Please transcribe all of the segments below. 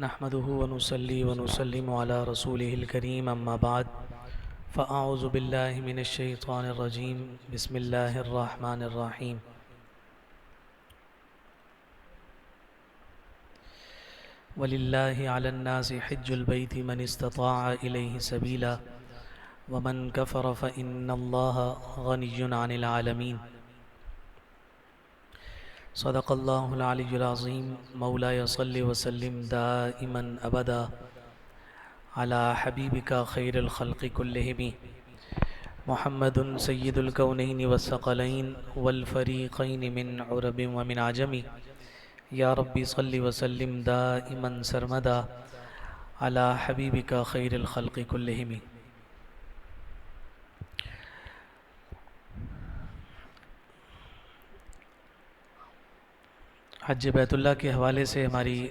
نحمده ونصلي ونسلم على رسوله الكريم أما بعد فأعوذ بالله من الشيطان الرجيم بسم الله الرحمن الرحيم ولله على الناس حج البيت من استطاع إليه سبيلا ومن كفر فإن الله غني عن العالمين صدق الله العلي العظيم مولاي صل وسلم دائما أبدا على حبيبك خير الخلق كلهم محمد سيد الكونين والثقلين والفريقين من عرب ومن عجم يا ربي صل وسلم دائما سرمدا على حبيبك خير الخلق كلهم. حج بیت اللہ کے حوالے سے ہماری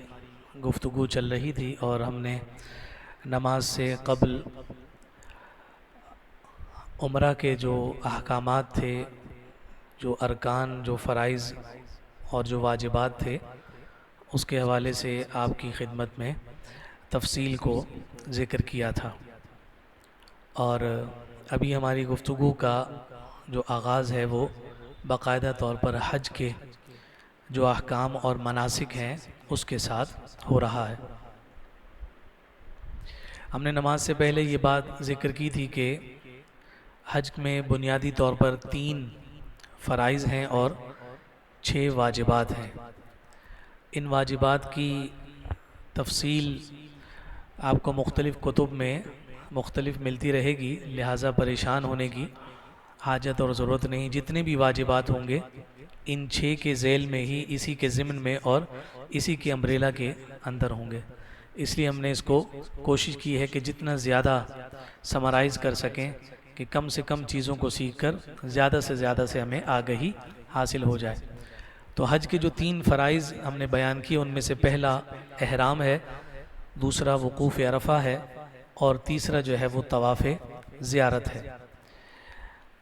گفتگو چل رہی تھی اور ہم نے نماز سے قبل عمرہ کے جو احکامات تھے، جو ارکان، جو فرائض اور جو واجبات تھے، اس کے حوالے سے آپ کی خدمت میں تفصیل کو ذکر کیا تھا. اور ابھی ہماری گفتگو کا جو آغاز ہے وہ باقاعدہ طور پر حج کے جو احکام اور مناسک ہیں اس کے ساتھ ہو رہا ہے. ہم نے نماز سے پہلے یہ بات ذکر کی تھی کہ حج میں بنیادی طور پر 3 فرائض ہیں اور 6 واجبات ہیں. ان واجبات کی تفصیل آپ کو مختلف کتب میں مختلف ملتی رہے گی، لہٰذا پریشان ہونے کی حاجت اور ضرورت نہیں. جتنے بھی واجبات ہوں گے ان 6 کے ذیل میں ہی، اسی کے ضمن میں اور اسی کے امبریلا کے اندر ہوں گے. اس لیے ہم نے اس کو کوشش کی ہے کہ جتنا زیادہ سمرائز کر سکیں کہ کم سے کم چیزوں کو سیکھ کر زیادہ سے ہمیں آگہی حاصل ہو جائے. تو حج کے جو 3 فرائض ہم نے بیان کیے ان میں سے پہلا احرام ہے، دوسرا وقوف عرفہ ہے اور تیسرا جو ہے وہ طواف زیارت ہے.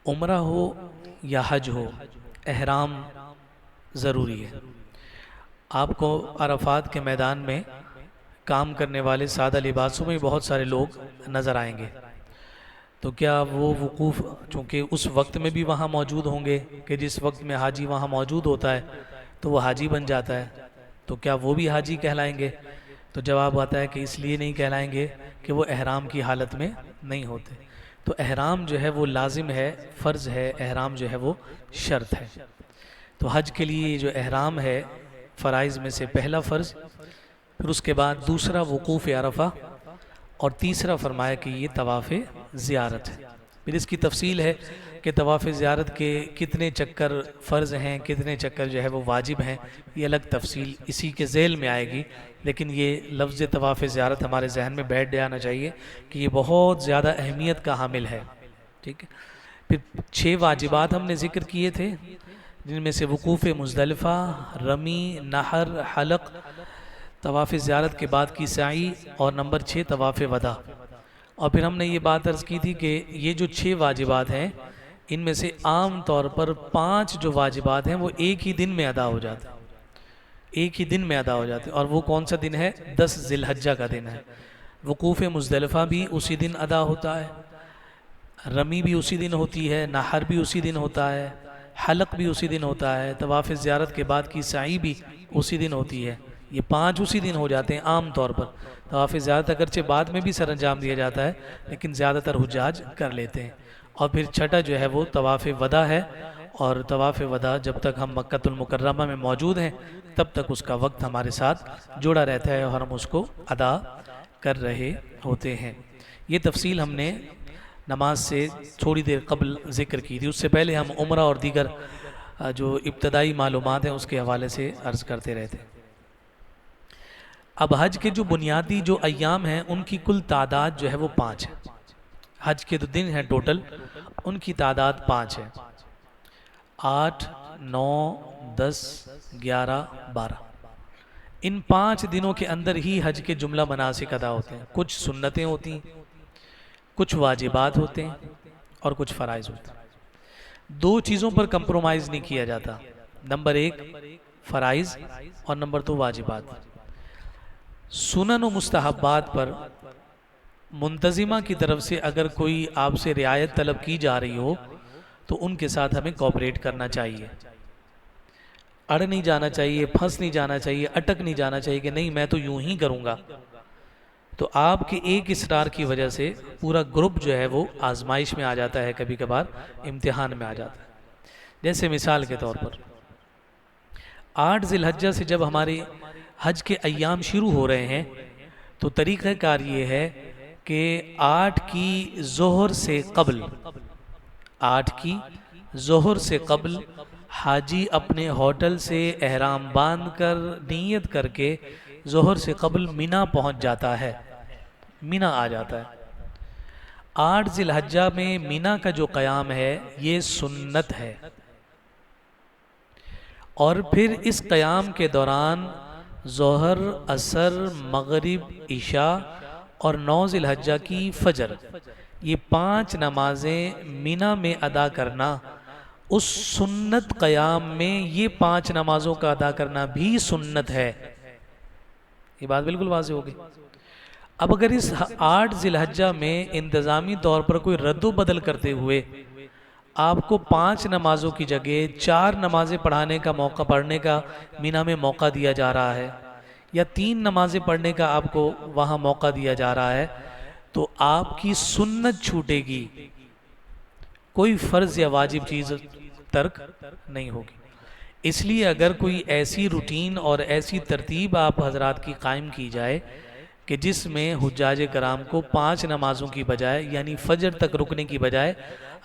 عمرہ ہو یا حج ہو، احرام ضروری ہے. آپ کو عرفات کے میدان میں کام کرنے والے سادہ لباسوں میں بہت سارے لوگ نظر آئیں گے. تو کیا وہ وقوف، چونکہ اس وقت میں بھی وہاں موجود ہوں گے کہ جس وقت میں حاجی وہاں موجود ہوتا ہے تو وہ حاجی بن جاتا ہے، تو کیا وہ بھی حاجی کہلائیں گے؟ تو جواب آتا ہے کہ اس لیے نہیں کہلائیں گے کہ وہ احرام کی حالت میں نہیں ہوتے. تو احرام جو ہے وہ لازم ہے، فرض ہے، احرام جو ہے وہ شرط ہے. تو حج کے لیے جو احرام ہے فرائض میں سے پہلا فرض، پھر اس کے بعد دوسرا وقوف عرفہ اور تیسرا فرمایا کہ یہ طواف زیارت ہے. پھر اس کی تفصیل ہے کہ طواف زیارت کے کتنے چکر فرض ہیں، کتنے چکر جو ہے وہ واجب ہیں، یہ الگ تفصیل اسی کے ذیل میں آئے گی. لیکن یہ لفظ طواف زیارت ہمارے ذہن میں بیٹھ جانا چاہیے کہ یہ بہت زیادہ اہمیت کا حامل ہے. ٹھیک ہے. پھر 6 واجبات ہم نے ذکر کیے تھے، جن میں سے وقوف مزدلفہ، رمی، نحر، حلق، طواف زیارت کے بعد کی سعی اور نمبر 6 طواف وداع. اور پھر ہم نے یہ بات عرض کی تھی کہ یہ جو 6 واجبات ہیں ان میں سے عام طور پر 5 جو واجبات ہیں وہ ایک ہی دن میں ادا ہو جاتے ہیں، ایک ہی دن میں ادا ہو جاتے ہیں. اور وہ کون سا دن ہے؟ 10 ذی الحجہ کا دن ہے. وقوف مزدلفہ بھی اسی دن ادا ہوتا ہے، رمی بھی اسی دن ہوتی ہے، نحر بھی اسی دن ہوتا ہے، حلق بھی اسی دن ہوتا ہے، طواف زیارت کے بعد کی سعی بھی اسی دن ہوتی ہے. یہ 5 اسی دن ہو جاتے ہیں عام طور پر. طواف زیارت اگرچہ بعد میں بھی سر انجام دیا جاتا ہے لیکن زیادہ تر حجاج کر لیتے ہیں. اور پھر چھٹا جو ہے وہ طواف وداع ہے. اور طواف وداع جب تک ہم مکہ المکرمہ میں موجود ہیں تب تک اس کا وقت ہمارے ساتھ جڑا رہتا ہے اور ہم اس کو ادا کر رہے ہوتے ہیں. یہ تفصیل ہم نے نماز سے تھوڑی دیر قبل ذکر کی تھی. اس سے پہلے ہم عمرہ اور دیگر جو ابتدائی معلومات ہیں اس کے حوالے سے عرض کرتے رہتے ہیں. اب حج کے جو بنیادی جو ایام ہیں ان کی کل تعداد جو ہے وہ 5 ہے. حج کے جو دن ہیں ٹوٹل ان کی تعداد 5 ہے. 8، 9، 10، 11، 12. ان 5 دنوں کے اندر ہی حج کے جملہ مناسک ادا ہوتے ہیں. کچھ سنتیں ہوتی ہیں، کچھ واجبات ہوتے ہیں اور کچھ فرائض ہوتے ہیں. 2 چیزوں پر کمپرومائز نہیں کیا جاتا. نمبر 1 فرائض اور نمبر 2 واجبات. سنن و مستحبات پر منتظمہ کی طرف سے اگر کوئی آپ سے رعایت طلب کی جا رہی ہو تو ان کے ساتھ ہمیں کوآپریٹ کرنا چاہیے، اڑ نہیں جانا چاہیے، پھنس نہیں جانا چاہیے، اٹک نہیں جانا چاہیے کہ نہیں میں تو یوں ہی کروں گا۔ تو آپ کے ایک اصرار کی وجہ سے پورا گروپ جو ہے وہ آزمائش میں آ جاتا ہے، کبھی کبھار امتحان میں آ جاتا ہے۔ جیسے مثال کے طور پر 8 ذی الحجہ سے جب ہمارے حج کے ایام شروع ہو رہے ہیں تو طریقہ کار یہ ہے کہ 8 کی ظہر سے قبل 8 کی ظہر سے قبل حاجی اپنے ہوٹل سے احرام باندھ کر نیت کر کے ظہر سے قبل مینا پہنچ جاتا ہے، مینا آ جاتا ہے۔ 8 ذی الحجہ میں مینا کا جو قیام ہے یہ سنت ہے، اور پھر اس قیام کے دوران ظہر، عصر، مغرب، عشاء اور 9 ذی الحجہ کی فجر، یہ 5 نمازیں مینا میں ادا کرنا، اس سنت قیام میں یہ 5 نمازوں کا ادا کرنا بھی سنت ہے۔ یہ بات بالکل واضح ہوگی۔ اب اگر اس 8 ذی الحجہ میں انتظامی طور پر کوئی رد و بدل کرتے ہوئے آپ کو 5 نمازوں کی جگہ 4 نمازیں پڑھنے کا مینا میں موقع دیا جا رہا ہے، یا 3 نمازیں پڑھنے کا آپ کو وہاں موقع دیا جا رہا ہے، تو آپ کی سنت چھوٹے گی، کوئی فرض یا واجب چیز ترک نہیں ہوگی۔ اس لیے اگر کوئی ایسی روٹین اور ایسی ترتیب آپ حضرات کی قائم کی جائے کہ جس میں حجاج کرام کو 5 نمازوں کی بجائے یعنی فجر تک رکنے کی بجائے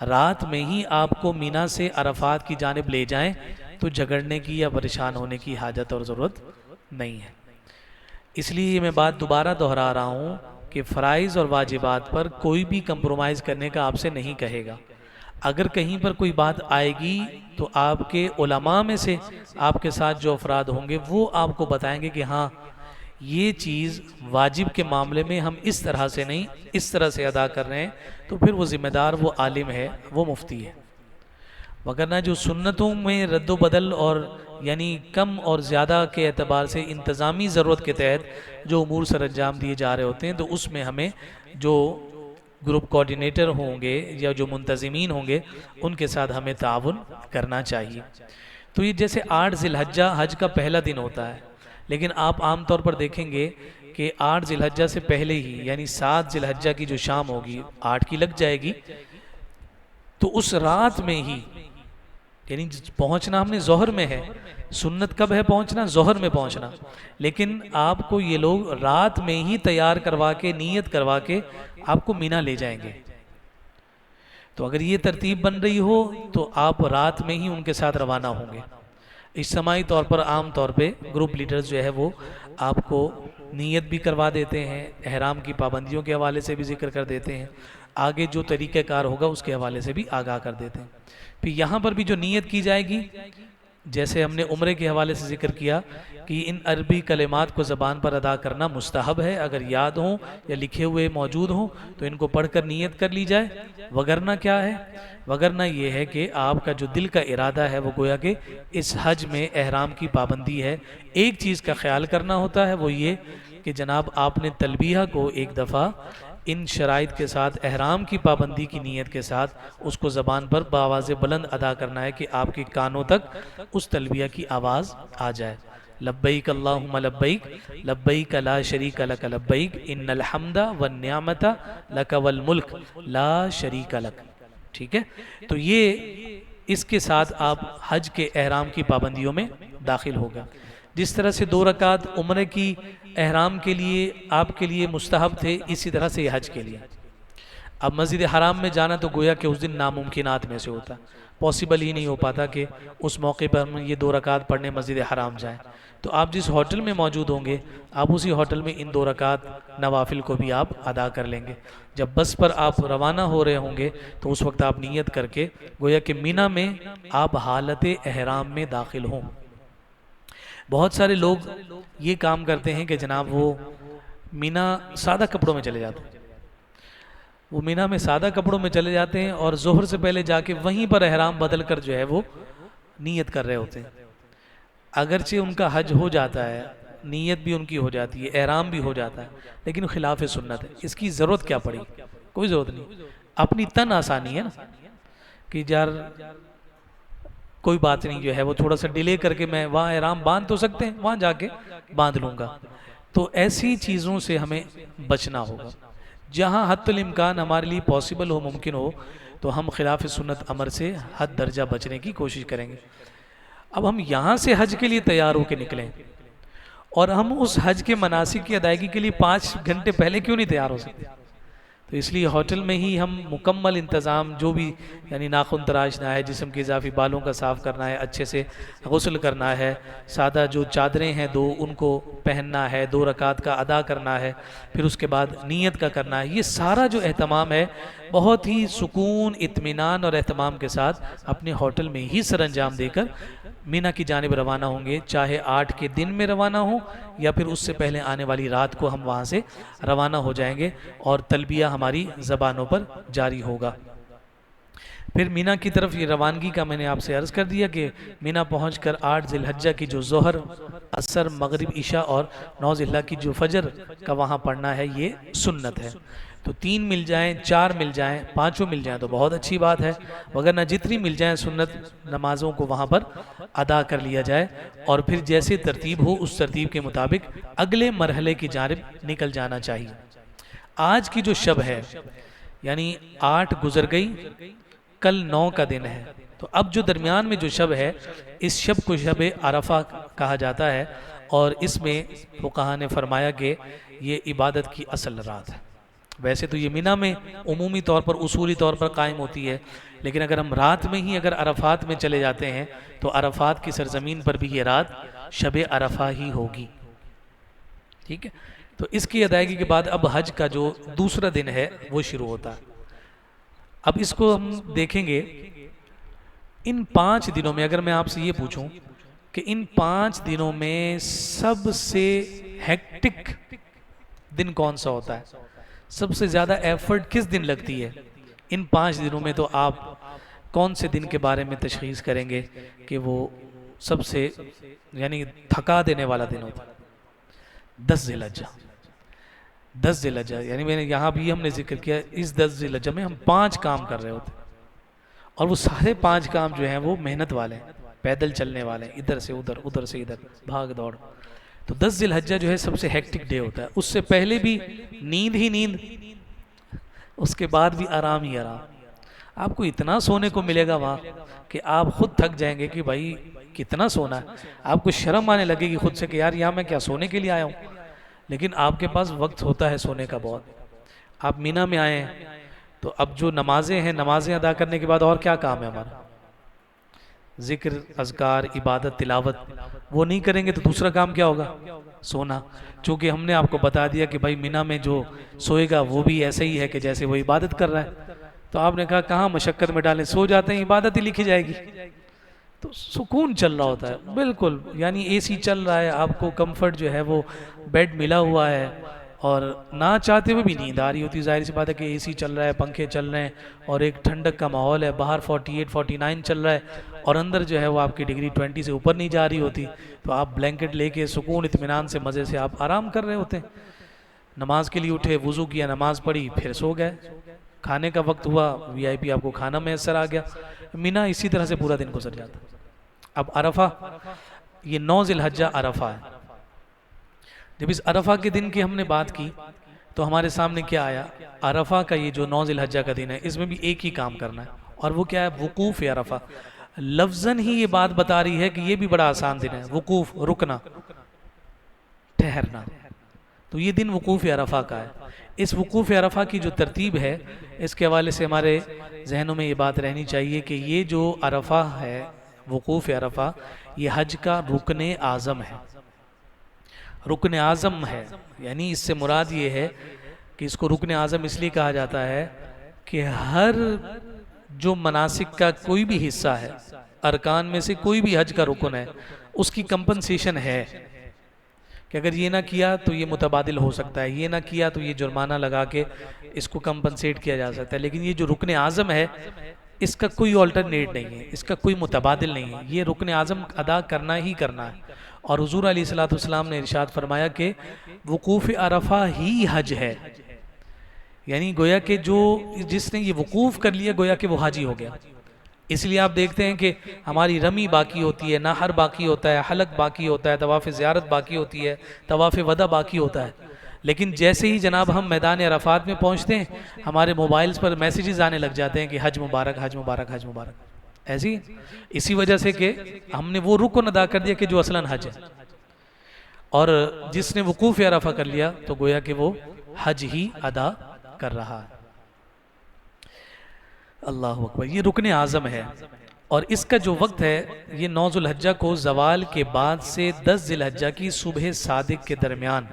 رات میں ہی آپ کو مینا سے عرفات کی جانب لے جائیں، تو جھگڑنے کی یا پریشان ہونے کی حاجت اور ضرورت نہیں ہے۔ اس لیے یہ میں بات دوبارہ دہرا رہا ہوں کہ فرائض اور واجبات پر کوئی بھی کمپرومائز کرنے کا آپ سے نہیں کہے گا۔ اگر کہیں پر کوئی بات آئے گی تو آپ کے علماء میں سے آپ کے ساتھ جو افراد ہوں گے وہ آپ کو بتائیں گے کہ ہاں یہ چیز واجب کے معاملے میں ہم اس طرح سے نہیں اس طرح سے ادا کر رہے ہیں، تو پھر وہ ذمہ دار وہ عالم ہے، وہ مفتی ہے۔ وگرنہ جو سنتوں میں رد و بدل اور یعنی کم اور زیادہ کے اعتبار سے انتظامی ضرورت کے تحت جو امور سر انجام دیے جا رہے ہوتے ہیں، تو اس میں ہمیں جو گروپ کوارڈینیٹر ہوں گے یا جو منتظمین ہوں گے ان کے ساتھ ہمیں تعاون کرنا چاہیے۔ تو یہ جیسے 8 ذی الحجہ حج کا پہلا دن ہوتا ہے، لیکن آپ عام طور پر دیکھیں گے کہ 8 ذی الحجہ سے پہلے ہی یعنی 7 ذی الحجہ کی جو شام ہوگی 8 کی لگ جائے گی، تو اس رات میں ہی یعنی پہنچنا ہم نے ظہر میں ہے، سنت کب ہے پہنچنا؟ ظہر میں پہنچنا، لیکن آپ کو یہ لوگ رات میں ہی تیار کروا کے نیت کروا کے آپ کو مینا لے جائیں گے۔ تو اگر یہ ترتیب بن رہی ہو تو آپ رات میں ہی ان کے ساتھ روانہ ہوں گے۔ اجتماعی طور پر عام طور پہ گروپ لیڈرز جو ہے وہ آپ کو نیت بھی کروا دیتے ہیں، احرام کی پابندیوں کے حوالے سے بھی ذکر کر دیتے ہیں، آگے جو طریقہ کار ہوگا اس کے حوالے سے بھی آگاہ کر دیتے ہیں۔ پھر یہاں پر بھی جو نیت کی جائے گی، جیسے ہم نے عمرے کے حوالے سے ذکر کیا کہ ان عربی کلمات کو زبان پر ادا کرنا مستحب ہے، اگر یاد ہوں یا لکھے ہوئے موجود ہوں تو ان کو پڑھ کر نیت کر لی جائے۔ وگرنہ کیا ہے؟ وگرنہ یہ ہے کہ آپ کا جو دل کا ارادہ ہے وہ گویا کہ اس حج میں احرام کی پابندی ہے۔ ایک چیز کا خیال کرنا ہوتا ہے، وہ یہ کہ جناب آپ نے تلبیہ کو ایک دفعہ ان شرائط کے ساتھ احرام کی پابندی کی نیت کے ساتھ اس کو زبان پر بآواز بلند ادا کرنا ہے کہ آپ کے کانوں تک اس تلبیہ کی آواز آ جائے۔ لبیک اللہم لبیک لبیک لا شریک لک لبیک ان الحمد والنعمت لک والملک لا شریک لک۔ ٹھیک ہے، تو یہ اس کے ساتھ آپ حج کے احرام کی پابندیوں میں داخل ہوگا۔ جس طرح سے 2 رکعت عمرے کی احرام کے لیے آپ کے لیے مستحب تھے، اسی طرح سے یہ حج کے لیے۔ اب مسجد حرام میں جانا تو گویا کہ اس دن ناممکنات میں سے ہوتا، پاسبل ہی نہیں ہو پاتا کہ اس موقع پر ہم یہ 2 رکعت پڑھنے مسجد حرام جائیں۔ تو آپ جس ہوٹل میں موجود ہوں گے آپ اسی ہوٹل میں ان 2 رکعت نوافل کو بھی آپ ادا کر لیں گے۔ جب بس پر آپ روانہ ہو رہے ہوں گے تو اس وقت آپ نیت کر کے گویا کہ مینا میں آپ حالت احرام میں داخل ہوں۔ بہت سارے لوگ یہ کام کرتے ہیں کہ جناب وہ مینا سادہ کپڑوں میں چلے جاتے ہیں، وہ مینا میں سادہ کپڑوں میں چلے جاتے ہیں اور ظہر سے پہلے جا کے وہیں پر احرام بدل کر جو ہے وہ نیت کر رہے ہوتے ہیں۔ اگرچہ ان کا حج ہو جاتا ہے نیت بھی ان کی ہو جاتی ہے، احرام بھی ہو جاتا ہے، لیکن خلاف سنت ہے. اس کی ضرورت کیا پڑی؟ کوئی ضرورت نہیں. اپنی تن آسانی ہے نا کہ یار کوئی بات نہیں، جو ہے وہ تھوڑا سا ڈیلے کر کے میں وہاں احرام باندھ تو سکتے ہیں، وہاں جا کے باندھ لوں گا. تو ایسی چیزوں سے ہمیں بچنا ہوگا. جہاں حد الامکان ہمارے لیے پاسبل ہو، ممکن ہو، تو ہم خلاف سنت امر سے حد درجہ بچنے کی کوشش کریں گے. اب ہم یہاں سے حج کے لیے تیار ہو کے نکلیں اور ہم اس حج کے مناسک کی ادائیگی کے لیے 5 گھنٹے پہلے کیوں نہیں تیار ہو سکتے؟ تو اس لیے ہوٹل میں ہی ہم مکمل انتظام، جو بھی یعنی ناخن تراشنا ہے، جسم کے اضافی بالوں کا صاف کرنا ہے، اچھے سے غسل کرنا ہے، سادہ جو چادریں ہیں 2 ان کو پہننا ہے، 2 رکعت کا ادا کرنا ہے، پھر اس کے بعد نیت کا کرنا ہے. یہ سارا جو اہتمام ہے بہت ہی سکون، اطمینان اور اہتمام کے ساتھ اپنے ہوٹل میں ہی سر انجام دے کر مینا کی جانب روانہ ہوں گے. چاہے 8 کے دن میں روانہ ہوں یا پھر اس سے پہلے آنے والی رات کو ہم وہاں سے روانہ ہو جائیں گے اور تلبیہ ہماری زبانوں پر جاری ہوگا. پھر مینا کی طرف یہ روانگی کا میں نے آپ سے عرض کر دیا کہ مینا پہنچ کر 8 ذی الحجہ کی جو ظہر، عصر، مغرب، عشاء اور 9 ذی الحجہ کی جو فجر کا وہاں پڑھنا ہے، یہ سنت ہے. تو 3 مل جائیں، 4 مل جائیں، 5 مل جائیں تو بہت اچھی بات ہے، وگرنہ جتنی مل جائیں سنت نمازوں کو وہاں پر ادا کر لیا جائے اور پھر جیسے ترتیب ہو اس ترتیب کے مطابق اگلے مرحلے کی جانب نکل جانا چاہیے. آج کی جو شب ہے یعنی 8 گزر گئی، کل 9 کا دن ہے، تو اب جو درمیان میں جو شب ہے اس شب کو شب عرفہ کہا جاتا ہے. اور اس میں فقہاء نے فرمایا کہ یہ عبادت کی اصل رات ہے. ویسے تو یہ مینا میں عمومی طور پر، اصولی طور پر قائم ہوتی ہے، لیکن اگر ہم رات میں ہی اگر عرفات میں چلے جاتے ہیں تو عرفات کی سرزمین پر بھی یہ رات شب عرفہ ہی ہوگی. ٹھیک ہے، تو اس کی ادائیگی کے بعد اب حج کا جو دوسرا دن ہے وہ شروع ہوتا ہے. اب اس کو ہم دیکھیں گے ان 5 دنوں میں. اگر میں آپ سے یہ پوچھوں کہ ان 5 دنوں میں سب سے ہیکٹک دن کون سا ہوتا ہے، سب سے زیادہ ایفرٹ کس دن لگتی ہے ان 5 دنوں میں، تو آپ کون سے دن کے بارے میں تشخیص کریں گے کہ وہ سب سے یعنی تھکا دینے والا دن ہوتا ہے؟ 10 ذی الحجہ. 10 ذی الحجہ یعنی میں نے یہاں بھی ہم نے ذکر کیا، اس 10 ذی الحجہ میں ہم 5 کام کر رہے ہوتے ہیں اور وہ سارے 5 کام جو ہیں وہ محنت والے ہیں، پیدل چلنے والے ہیں، ادھر سے ادھر، ادھر سے ادھر، بھاگ دوڑ. تو 10 ذی الحجہ جو ہے سب سے ہیکٹک ڈے ہوتا ہے. اس سے پہلے بھی نیند ہی نیند، اس کے بعد بھی آرام ہی آرام. آپ کو اتنا سونے کو ملے گا وہاں کہ آپ خود تھک جائیں گے کہ بھائی کتنا سونا ہے. آپ کو شرم آنے لگے گی خود سے کہ یار یہاں میں کیا سونے کے لیے آیا ہوں، لیکن آپ کے پاس وقت ہوتا ہے سونے کا بہت. آپ مینا میں آئے ہیں تو اب جو نمازیں ہیں، نمازیں ادا کرنے کے بعد اور کیا کام ہے ہمارا؟ ذکر، اذکار، عبادت، تلاوت. وہ نہیں کریں گے تو دوسرا کام کیا ہوگا؟ سونا. چونکہ ہم نے آپ کو بتا دیا کہ بھائی مینا میں جو سوئے گا وہ بھی ایسے ہی ہے کہ جیسے وہ عبادت کر رہا ہے. تو آپ نے کہا کہاں مشقت میں ڈالیں، سو جاتے ہیں عبادت ہی لکھی جائے گی. تو سکون چل رہا ہوتا ہے بالکل، یعنی اے سی چل رہا ہے، آپ کو کمفرٹ جو ہے وہ بیڈ ملا ہوا ہے اور نہ چاہتے ہوئے بھی نیند آ رہی ہوتی. ظاہر سی بات ہے کہ اے سی چل رہا ہے، پنکھے چل رہے ہیں اور ایک ٹھنڈک کا ماحول ہے، باہر 48 49 چل رہا ہے اور اندر جو ہے وہ آپ کی ڈگری 20 سے اوپر نہیں جا رہی ہوتی. تو آپ بلینکٹ لے کے سکون اطمینان سے مزے سے آپ آرام کر رہے ہوتے ہیں. نماز کے لیے اٹھے، وضو کیا، نماز پڑھی، پھر سو گئے. کھانے کا وقت ہوا، وی آئی پی آپ کو کھانا میسر آ گیا. مینا اسی طرح سے پورا دن گزر جاتا. اب عرفہ، یہ 9 ذی الحجہ عرفہ ہے. جب اس عرفہ کے دن کی ہم نے بات کی تو ہمارے سامنے کیا آیا؟ عرفہ کا یہ جو 9 ذی الحجہ کا دن ہے اس میں بھی ایک ہی کام کرنا ہے، اور وہ کیا ہے؟ وقوف عرفہ. لفظاً ہی یہ بات بتا رہی ہے کہ یہ بھی بڑا آسان دن ہے. وقوف، رکنا، ٹھہرنا. تو یہ دن وقوف عرفہ کا ہے. اس وقوف عرفہ کی جو ترتیب ہے اس کے حوالے سے ہمارے ذہنوں میں یہ بات رہنی چاہیے کہ یہ جو عرفہ ہے، وقوف عرفہ، یہ حج کا رکن اعظم ہے. رکن اعظم ہے یعنی اس سے مراد یہ ہے کہ اس کو رکن اعظم اس لیے کہا جاتا ہے کہ ہر جو مناسک کا کوئی بھی حصہ ہے، ارکان میں سے کوئی بھی حج کا رکن ہے، اس کی کمپنسیشن ہے کہ اگر یہ نہ کیا تو یہ متبادل ہو سکتا ہے، یہ نہ کیا تو یہ جرمانہ لگا کے اس کو کمپنسیٹ کیا جا سکتا ہے. لیکن یہ جو رکن اعظم ہے اس کا کوئی آلٹرنیٹ نہیں ہے، اس کا کوئی متبادل نہیں ہے. یہ رکن اعظم ادا کرنا ہی کرنا ہے. اور حضور علیہ الصلوۃ والسلام نے ارشاد فرمایا کہ وقوف عرفہ ہی حج ہے، یعنی گویا کہ جس نے یہ وقوف کر لیا گویا کہ وہ حاجی ہو گیا۔ اس لیے آپ دیکھتے ہیں کہ ہماری رمی باقی ہوتی ہے، نحر باقی ہوتا ہے، حلق باقی ہوتا ہے، طواف زیارت باقی ہوتی ہے، طواف وداع باقی ہوتا ہے، لیکن جیسے ہی جناب ہم میدان عرفات میں پہنچتے ہیں ہمارے موبائلز پر میسیجز آنے لگ جاتے ہیں کہ حج مبارک حج مبارک حج مبارک، ایسی اسی وجہ سے کہ ہم نے وہ رکن ادا کر دیا کہ جو اصلاً حج ہے، اور جس نے وقوف عرفہ کر لیا تو گویا کہ وہ حج ہی ادا کر رہا ہے۔ اللہ اکبر، یہ رکن اعظم ہے، اور اس کا جو وقت ہے یہ 9 ذو الحجہ کو زوال کے بعد سے 10 ذی الحجہ کی صبح صادق کے درمیان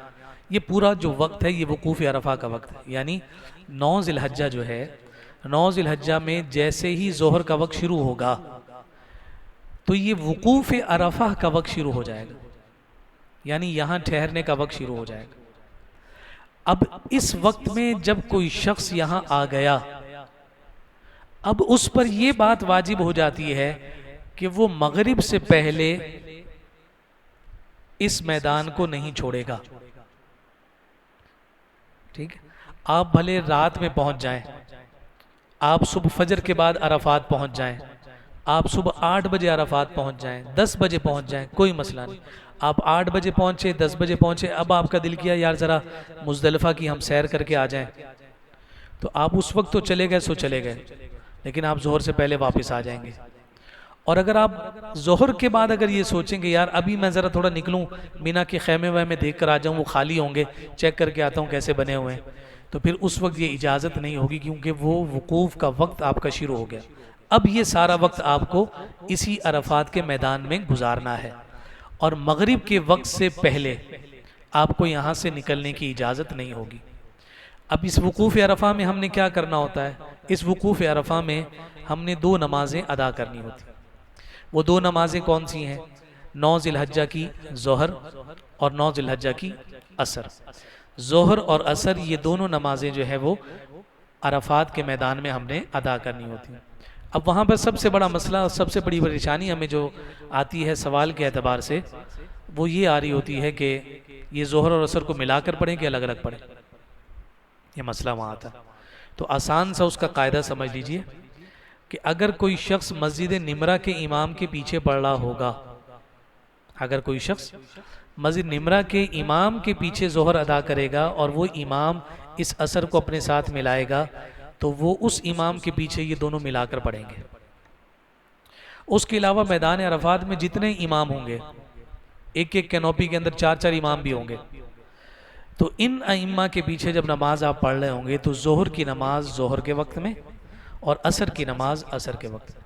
یہ پورا جو وقت ہے یہ وقوف عرفہ کا وقت ہے، یعنی 9 ذی الحجہ جو ہے، 9 ذی الحجہ میں جیسے ہی ظہر کا وقت شروع ہوگا تو یہ وقوف عرفہ کا وقت شروع ہو جائے گا، یعنی یہاں ٹھہرنے کا وقت شروع ہو جائے گا۔ اب اس وقت میں جب کوئی شخص یہاں آ گیا، اب اس پر یہ بات واجب ہو جاتی ہے کہ وہ مغرب سے پہلے اس میدان کو نہیں چھوڑے گا، ٹھیک ہے؟ آپ بھلے رات میں پہنچ جائیں، آپ صبح فجر کے بعد عرفات پہنچ جائیں، آپ صبح 8 بجے عرفات پہنچ جائیں، 10 بجے پہنچ جائیں، کوئی مسئلہ نہیں۔ آپ 8 بجے پہنچے، 10 بجے پہنچے، اب آپ کا دل کیا یار ذرا مزدلفہ کی ہم سیر کر کے آ جائیں، تو آپ اس وقت تو چلے گئے سو چلے گئے، لیکن آپ ظہر سے پہلے واپس آ جائیں گے۔ اور اگر آپ ظہر کے بعد اگر یہ سوچیں گے یار ابھی میں ذرا تھوڑا نکلوں مینا کے خیمے ویمے دیکھ کر آ جاؤں، وہ خالی ہوں گے، چیک کر کے آتا ہوں کیسے بنے ہوئے ہیں، تو پھر اس وقت یہ اجازت نہیں ہوگی، کیونکہ وہ وقوف کا وقت آپ کا شروع ہو گیا۔ اب یہ سارا وقت آپ کو اسی عرفات کے میدان میں گزارنا ہے، اور مغرب کے وقت سے پہلے آپ کو یہاں سے نکلنے کی اجازت نہیں ہوگی۔ اب اس وقوف عرفہ میں ہم نے کیا کرنا ہوتا ہے؟ اس وقوف عرفہ میں ہم نے 2 نمازیں ادا کرنی ہوتی ہیں۔ وہ 2 نمازیں کون سی ہیں؟ 9 ذی الحجہ کی ظہر اور 9 ذی الحجہ کی عصر۔ ظہر اور عصر یہ دونوں نمازیں جو ہے وہ عرفات کے میدان میں ہم نے ادا کرنی ہوتی ہیں۔ اب وہاں پر سب سے بڑا مسئلہ اور سب سے بڑی پریشانی ہمیں جو آتی ہے سوال کے اعتبار سے، وہ یہ آ رہی ہوتی ہے کہ یہ ظہر اور عصر کو ملا کر پڑھیں کہ الگ الگ پڑھیں، یہ مسئلہ وہاں آتا ہے۔ تو آسان سا اس کا قاعدہ سمجھ لیجئے کہ اگر کوئی شخص مسجد نمرہ کے امام کے پیچھے پڑھ رہا ہوگا، اگر کوئی شخص مسجد نمرہ کے امام کے پیچھے ظہر ادا کرے گا اور وہ امام اس عصر کو اپنے ساتھ ملائے گا، تو وہ اس امام کے پیچھے یہ دونوں ملا کر پڑھیں گے۔ اس کے علاوہ میدان عرفات میں جتنے امام ہوں گے، ایک ایک کینوپی کے اندر 4 امام بھی ہوں گے، تو ان ائمہ کے پیچھے جب نماز آپ پڑھ رہے ہوں گے تو ظہر کی نماز ظہر کے وقت میں اور عصر کی نماز عصر کے وقت میں،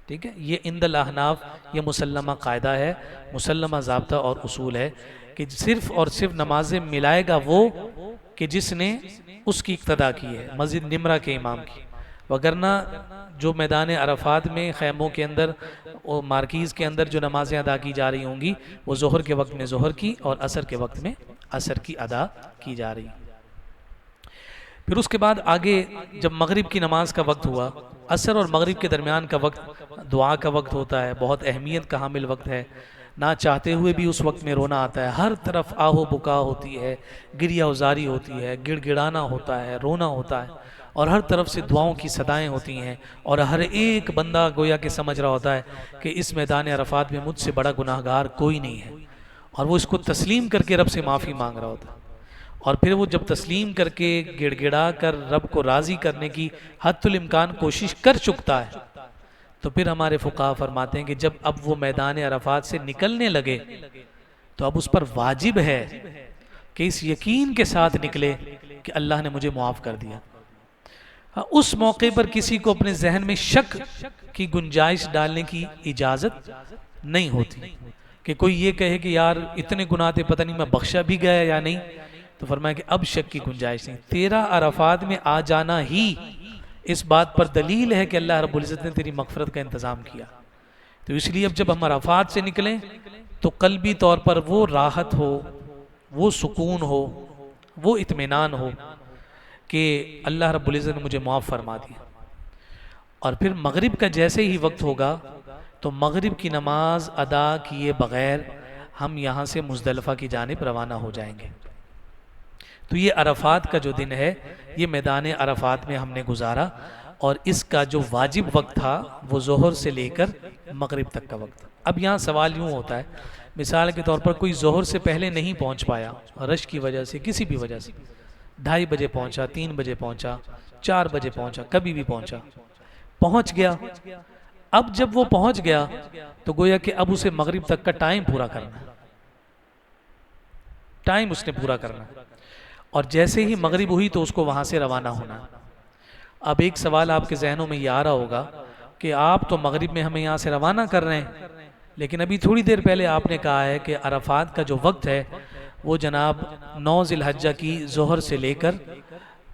ٹھیک ہے؟ یہ عند الاحناف یہ مسلمہ قاعدہ ہے، مسلمہ ضابطہ اور اصول ہے کہ صرف اور صرف نمازیں ملائے گا وہ کہ جس نے اس کی اقتداء کی ہے، مسجد نمرہ کے امام کی، وگرنہ جو میدان عرفات میں خیموں کے اندر اور مارکیز کے اندر جو نمازیں ادا کی جا رہی ہوں گی وہ ظہر کے وقت میں ظہر کی اور عصر کے وقت میں عصر کی ادا کی جا رہی۔ پھر اس کے بعد آگے جب مغرب کی نماز کا وقت ہوا، عصر اور مغرب کے درمیان کا وقت دعا کا وقت ہوتا ہے، بہت اہمیت کا حامل وقت ہے، نہ چاہتے ہوئے بھی اس وقت میں رونا آتا ہے، ہر طرف آہ و بکا ہوتی ہے، گریہ وزاری ہوتی ہے، گڑ گڑانا ہوتا ہے، رونا ہوتا ہے، اور ہر طرف سے دعاؤں کی صدائیں ہوتی ہیں، اور ہر ایک بندہ گویا کہ سمجھ رہا ہوتا ہے کہ اس میدان عرفات میں مجھ سے بڑا گناہگار کوئی نہیں ہے، اور وہ اس کو تسلیم کر کے رب سے معافی مانگ رہا ہوتا ہے، اور پھر وہ جب تسلیم کر کے گڑ گڑا کر رب کو راضی کرنے کی حد الامکان کوشش کر چکتا ہے، تو پھر ہمارے فقہا فرماتے ہیں کہ جب اب وہ میدان عرفات سے نکلنے لگے تو اب اس پر واجب ہے کہ اس یقین کے ساتھ نکلے کہ اللہ نے مجھے معاف کر دیا۔ اس موقع پر کسی کو اپنے ذہن میں شک کی گنجائش ڈالنے کی اجازت نہیں ہوتی کہ کوئی یہ کہے کہ یار اتنے گناہ تھے پتہ نہیں میں بخشا بھی گیا یا نہیں، تو فرمایا کہ اب شک کی گنجائش نہیں، تیرا عرفات میں آ جانا ہی اس بات پر دلیل ہے کہ اللہ رب العزت نے تیری مغفرت کا انتظام کیا۔ تو اس لیے اب جب ہم عرفات سے نکلیں تو قلبی طور پر وہ راحت ہو، وہ سکون ہو، وہ اطمینان ہو کہ اللہ رب العزت نے مجھے معاف فرما دیا۔ اور پھر مغرب کا جیسے ہی وقت ہوگا تو مغرب کی نماز ادا کیے بغیر ہم یہاں سے مزدلفہ کی جانب روانہ ہو جائیں گے۔ تو یہ عرفات کا جو دن ہے یہ میدان عرفات میں ہم نے گزارا، اور اس کا جو واجب وقت تھا وہ ظہر سے لے کر مغرب تک کا وقت۔ اب یہاں سوال یوں ہوتا ہے، مثال کے طور پر کوئی ظہر سے پہلے نہیں پہنچ پایا، رش کی وجہ سے، کسی بھی وجہ سے، 2:30 بجے پہنچا، 3 بجے پہنچا، 4 بجے پہنچا، کبھی بھی پہنچ گیا۔ اب جب وہ پہنچ گیا تو گویا کہ اب اسے مغرب تک کا ٹائم پورا کرنا ہے، ٹائم اس نے پورا کرنا ہے، اور جیسے ہی مغرب ہوئی تو اس کو وہاں سے روانہ ہونا۔ اب ایک سوال آپ کے ذہنوں میں یہ آ رہا ہوگا کہ آپ تو مغرب میں ہمیں یہاں سے روانہ کر رہے ہیں، لیکن ابھی تھوڑی دیر پہلے آپ نے کہا ہے کہ عرفات کا جو وقت ہے وہ جناب 9 ذی الحجہ کی ظہر سے لے کر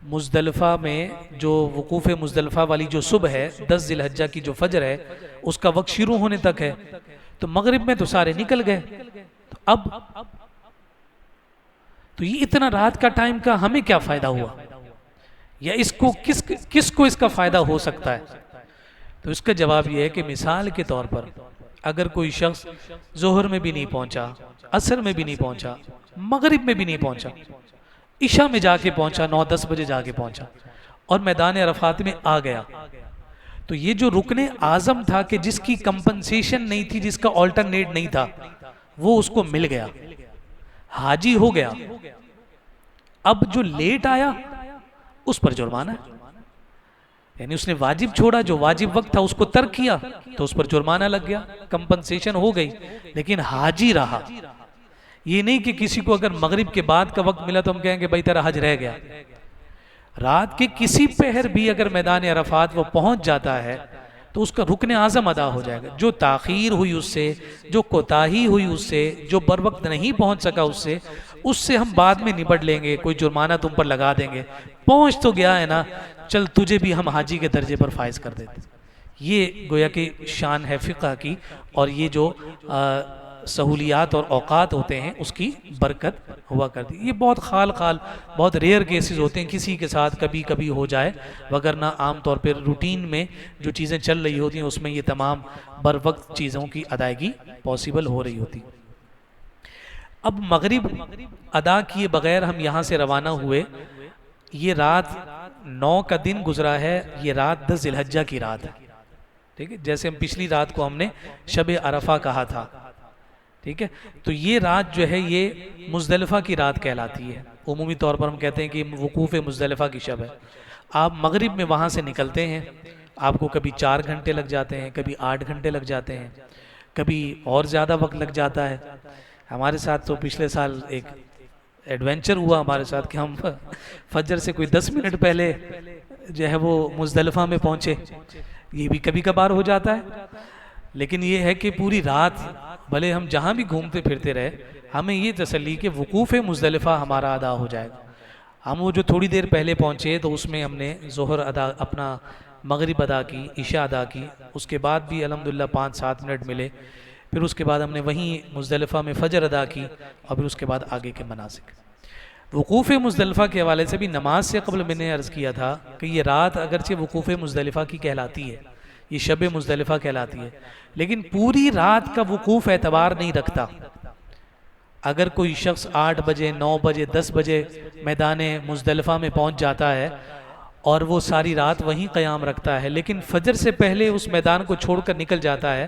مزدلفہ میں جو وقوف مزدلفہ والی جو صبح ہے، 10 ذی الحجہ کی جو فجر ہے، اس کا وقت شروع ہونے تک ہے۔ تو مغرب میں تو سارے نکل گئے، تو اب تو یہ اتنا رات کا ٹائم کا ہمیں کیا فائدہ ہوا، یا اس کو کس کو اس کا فائدہ ہو سکتا ہے؟ تو اس کا جواب یہ ہے کہ مثال کے طور پر اگر کوئی شخص ظہر میں بھی نہیں پہنچا، عصر میں بھی نہیں پہنچا، مغرب میں بھی نہیں پہنچا، عشاء میں جا کے پہنچا، 9-10 بجے جا کے پہنچا اور میدان عرفات میں آ گیا، تو یہ جو رکن اعظم تھا کہ جس کی کمپنسیشن نہیں تھی، جس کا آلٹرنیٹ نہیں تھا، وہ اس کو مل گیا، حاجی ہو گیا۔ اب جو لیٹ آیا اس پر جرمانہ ہے، یعنی اس نے واجب چھوڑا، جو واجب وقت تھا اس کو ترک کیا تو اس پر جرمانہ لگ گیا، کمپنسیشن ہو گئی، لیکن حاجی رہا۔ یہ نہیں کہ کسی کو اگر مغرب کے بعد کا وقت ملا تو ہم کہیں گے بھائی تیرا حج رہ گیا۔ رات کے کسی پہر بھی اگر میدان عرفات وہ پہنچ جاتا ہے تو اس کا رکن اعظم ادا ہو جائے گا۔ جو تاخیر ہوئی اس سے، جو کوتاہی ہوئی اس سے، جو بر وقت نہیں پہنچ سکا اس سے ہم بعد میں نبٹ لیں گے، کوئی جرمانہ تم پر لگا دیں گے، پہنچ تو گیا ہے نا، چل تجھے بھی ہم حاجی کے درجے پر فائز کر دیتے۔ یہ گویا کہ شان ہے فقہ کی، اور یہ جو سہولیات اور اوقات ہوتے ہیں اس کی برکت ہوا کرتی۔ یہ بہت خال بہت ریئر کیسز ہوتے ہیں، کسی کے ساتھ کبھی کبھی ہو جائے، وگرنہ عام طور پر روٹین میں جو چیزیں چل رہی ہوتی ہیں اس میں یہ تمام بر وقت چیزوں کی ادائیگی پاسبل ہو رہی ہوتی۔ اب مغرب ادا کیے بغیر ہم یہاں سے روانہ ہوئے، یہ رات 9 کا دن گزرا ہے، یہ رات 10 ذی الحجہ کی رات ہے، ٹھیک ہے، جیسے ہم پچھلی رات کو ہم نے شب عرفہ کہا تھا، ٹھیک ہے، تو یہ رات جو ہے یہ مزدلفہ کی رات کہلاتی ہے۔ عمومی طور پر ہم کہتے ہیں کہ وقوف مزدلفہ کی شب ہے۔ آپ مغرب میں وہاں سے نکلتے ہیں، آپ کو کبھی 4 گھنٹے لگ جاتے ہیں، کبھی 8 گھنٹے لگ جاتے ہیں، کبھی اور زیادہ وقت لگ جاتا ہے۔ ہمارے ساتھ تو پچھلے سال ایک ایڈونچر ہوا ہمارے ساتھ کہ ہم فجر سے کوئی 10 منٹ پہلے جو ہے وہ مزدلفہ میں پہنچے۔ یہ بھی کبھی کبھار ہو جاتا ہے، لیکن یہ ہے کہ پوری رات بھلے ہم جہاں بھی گھومتے پھرتے رہے، ہمیں یہ تسلی کہ وقوف مزدلفہ ہمارا ادا ہو جائے گا۔ ہم وہ جو تھوڑی دیر پہلے پہنچے تو اس میں ہم نے ظہر ادا، اپنا مغرب ادا کی، عشاء ادا کی، اس کے بعد بھی الحمدللہ 5-7 منٹ ملے، پھر اس کے بعد ہم نے وہیں مزدلفہ میں فجر ادا کی، اور پھر اس کے بعد آگے کے مناسک۔ وقوف مزدلفہ کے حوالے سے بھی نماز سے قبل میں نے عرض کیا تھا کہ یہ رات اگرچہ وقوف مزدلفہ کی کہلاتی ہے، یہ شب مزدلفہ کہلاتی ہے، لیکن پوری رات کا وقوف اعتبار نہیں رکھتا۔ اگر کوئی شخص 8 بجے، 9 بجے، 10 بجے میدان مزدلفہ میں پہنچ جاتا ہے اور وہ ساری رات وہیں قیام رکھتا ہے، لیکن فجر سے پہلے اس میدان کو چھوڑ کر نکل جاتا ہے،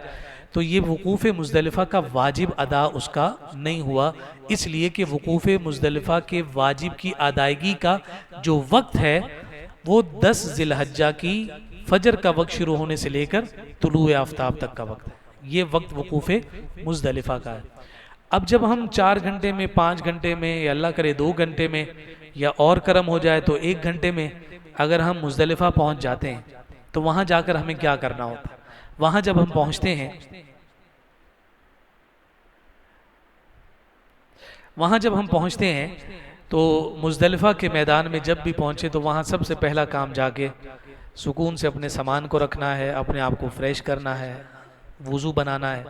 تو یہ وقوف مزدلفہ کا واجب ادا اس کا نہیں ہوا، اس لیے کہ وقوف مزدلفہ کے واجب کی ادائیگی کا جو وقت ہے وہ 10 ذی الحجہ کی فجر کا وقت شروع ہونے سے لے کر طلوع آفتاب تک کا وقت ہے۔ یہ وقت وقوف مزدلفہ کا ہے۔ اب جب ہم 4 گھنٹے میں، 5 گھنٹے میں، یا اللہ کرے 2 گھنٹے میں، یا اور کرم ہو جائے تو 1 گھنٹے میں اگر ہم مزدلفہ پہنچ جاتے ہیں تو وہاں جا کر ہمیں کیا کرنا ہوتا ہے؟ وہاں جب ہم پہنچتے ہیں، تو مزدلفہ کے میدان میں جب بھی پہنچے تو وہاں سب سے پہلا کام جا کے سکون سے اپنے سامان کو رکھنا ہے، اپنے آپ کو فریش کرنا ہے، وضو بنانا ہے،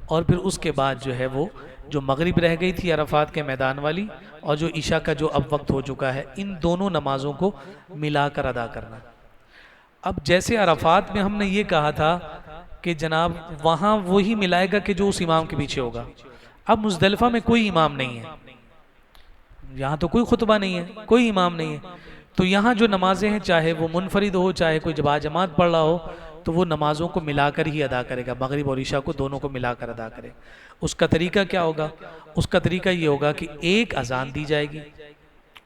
اور پھر اس کے بعد جو ہے وہ جو مغرب رہ گئی تھی عرفات کے میدان والی، اور جو عشاء کا جو اب وقت ہو چکا ہے، ان دونوں نمازوں کو ملا کر ادا کرنا۔ اب جیسے عرفات میں ہم نے یہ کہا تھا کہ جناب وہاں وہی ملائے گا کہ جو اس امام کے پیچھے ہوگا۔ اب مزدلفہ میں کوئی امام نہیں ہے، یہاں تو کوئی خطبہ نہیں ہے، کوئی امام نہیں ہے، تو یہاں جو نمازیں ہیں چاہے وہ منفرد ہو چاہے کوئی جماعت پڑھ رہا ہو تو وہ نمازوں کو ملا کر ہی ادا کرے گا، مغرب اور عشاء کو دونوں کو ملا کر ادا کرے گا۔ اس کا طریقہ کیا ہوگا؟ اس کا طریقہ یہ ہوگا کہ ایک اذان دی جائے گی،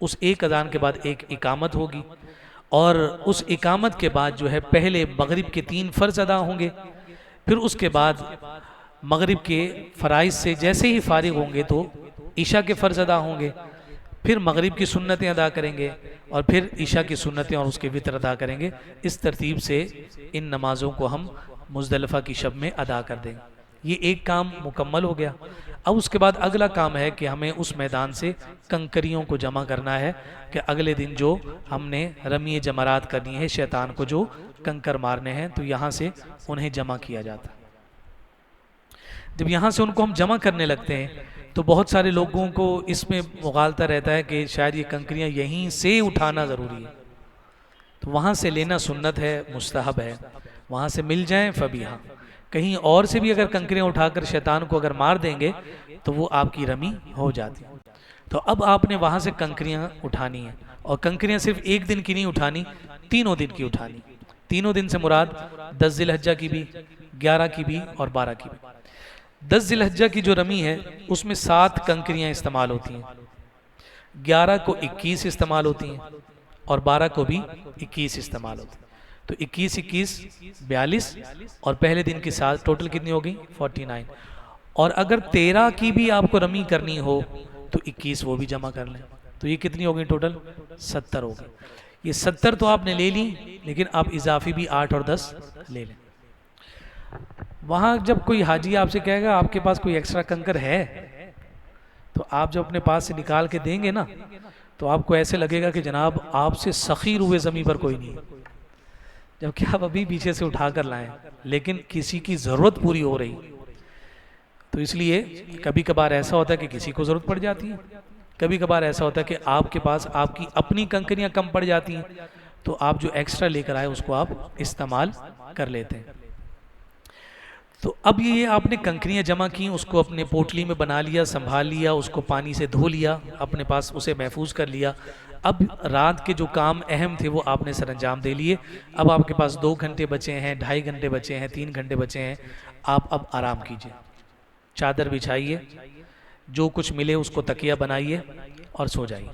اس ایک اذان کے بعد ایک اقامت ہوگی، اور اس اقامت کے بعد جو ہے پہلے مغرب کے 3 فرض ادا ہوں گے، پھر اس کے بعد مغرب کے فرائض سے جیسے ہی فارغ ہوں گے تو عشاء کے فرض ادا ہوں گے، پھر مغرب کی سنتیں ادا کریں گے، اور پھر عشاء کی سنتیں اور اس کے وتر ادا کریں گے۔ اس ترتیب سے ان نمازوں کو ہم مزدلفہ کی شب میں ادا کر دیں گے۔ یہ ایک کام مکمل ہو گیا۔ اب اس کے بعد اگلا کام ہے کہ ہمیں اس میدان سے کنکریوں کو جمع کرنا ہے، کہ اگلے دن جو ہم نے رمی جمرات کرنی ہے، شیطان کو جو کنکر مارنے ہیں، تو یہاں سے انہیں جمع کیا جاتا ہے۔ جب یہاں سے ان کو ہم جمع کرنے لگتے ہیں تو بہت سارے لوگوں کو اس میں مغالطہ رہتا ہے کہ شاید یہ کنکریاں یہیں سے اٹھانا ضروری ہے، تو وہاں سے لینا سنت ہے، مستحب ہے، وہاں سے مل جائیں فبیہا۔ کہیں اور سے بھی اگر کنکریاں اٹھا کر شیطان کو اگر مار دیں گے تو وہ آپ کی رمی ہو جاتی۔ تو اب آپ نے وہاں سے کنکریاں اٹھانی ہیں، اور کنکریاں صرف ایک دن کی نہیں اٹھانی، تینوں دن کی اٹھانی۔ تینوں دن سے مراد 10 ذی الحجہ کی بھی، 11 کی بھی اور 12 کی بھی۔ 10 ذی الحجہ کی جو رمی ہے اس میں 7 کنکریاں استعمال ہوتی ہیں، 11 کو 21 استعمال ہوتی ہیں، اور 12 کو بھی 21 استعمال ہوتی ہیں۔ تو 21 21 42 اور پہلے دن کی 7 ٹوٹل کتنی ہوگی؟ 49۔ اور اگر 13 کی بھی آپ کو رمی کرنی ہو تو 21 وہ بھی جمع کر لیں، تو یہ کتنی ہوگی ٹوٹل؟ 70 ہوگی۔ یہ 70 تو آپ نے لے لی، لیکن آپ اضافی بھی 8 اور 10 لے لیں۔ وہاں جب کوئی حاجی آپ سے کہے گا آپ کے پاس کوئی ایکسٹرا کنکر ہے، تو آپ جب اپنے پاس سے نکال کے دیں گے نا تو آپ کو ایسے لگے گا کہ جناب آپ سے سخیر ہوئے زمین پر کوئی نہیں ہے، جبکہ آپ ابھی پیچھے سے اٹھا کر لائیں، لیکن کسی کی ضرورت پوری ہو رہی۔ تو اس لیے کبھی کبھار ایسا ہوتا ہے کہ کسی کو ضرورت پڑ جاتی ہے، کبھی کبھار ایسا ہوتا ہے کہ آپ کے پاس آپ کی اپنی کنکریاں کم پڑ جاتی ہیں، تو آپ جو ایکسٹرا لے کر آئے اس کو آپ استعمال کر لیتے ہیں۔ تو اب یہ آپ نے کنکریاں جمع کی، اس کو اپنے پوٹلی میں بنا لیا، سنبھال لیا، اس کو پانی سے دھو لیا، اپنے پاس اسے محفوظ کر لیا۔ اب رات کے جو کام اہم تھے وہ آپ نے سر انجام دے لیے۔ اب آپ کے پاس 2 گھنٹے بچے ہیں، 2.5 گھنٹے بچے ہیں، 3 گھنٹے بچے ہیں، آپ اب آرام کیجئے، چادر بچھائیے، جو کچھ ملے اس کو تکیہ بنائیے اور سو جائیے۔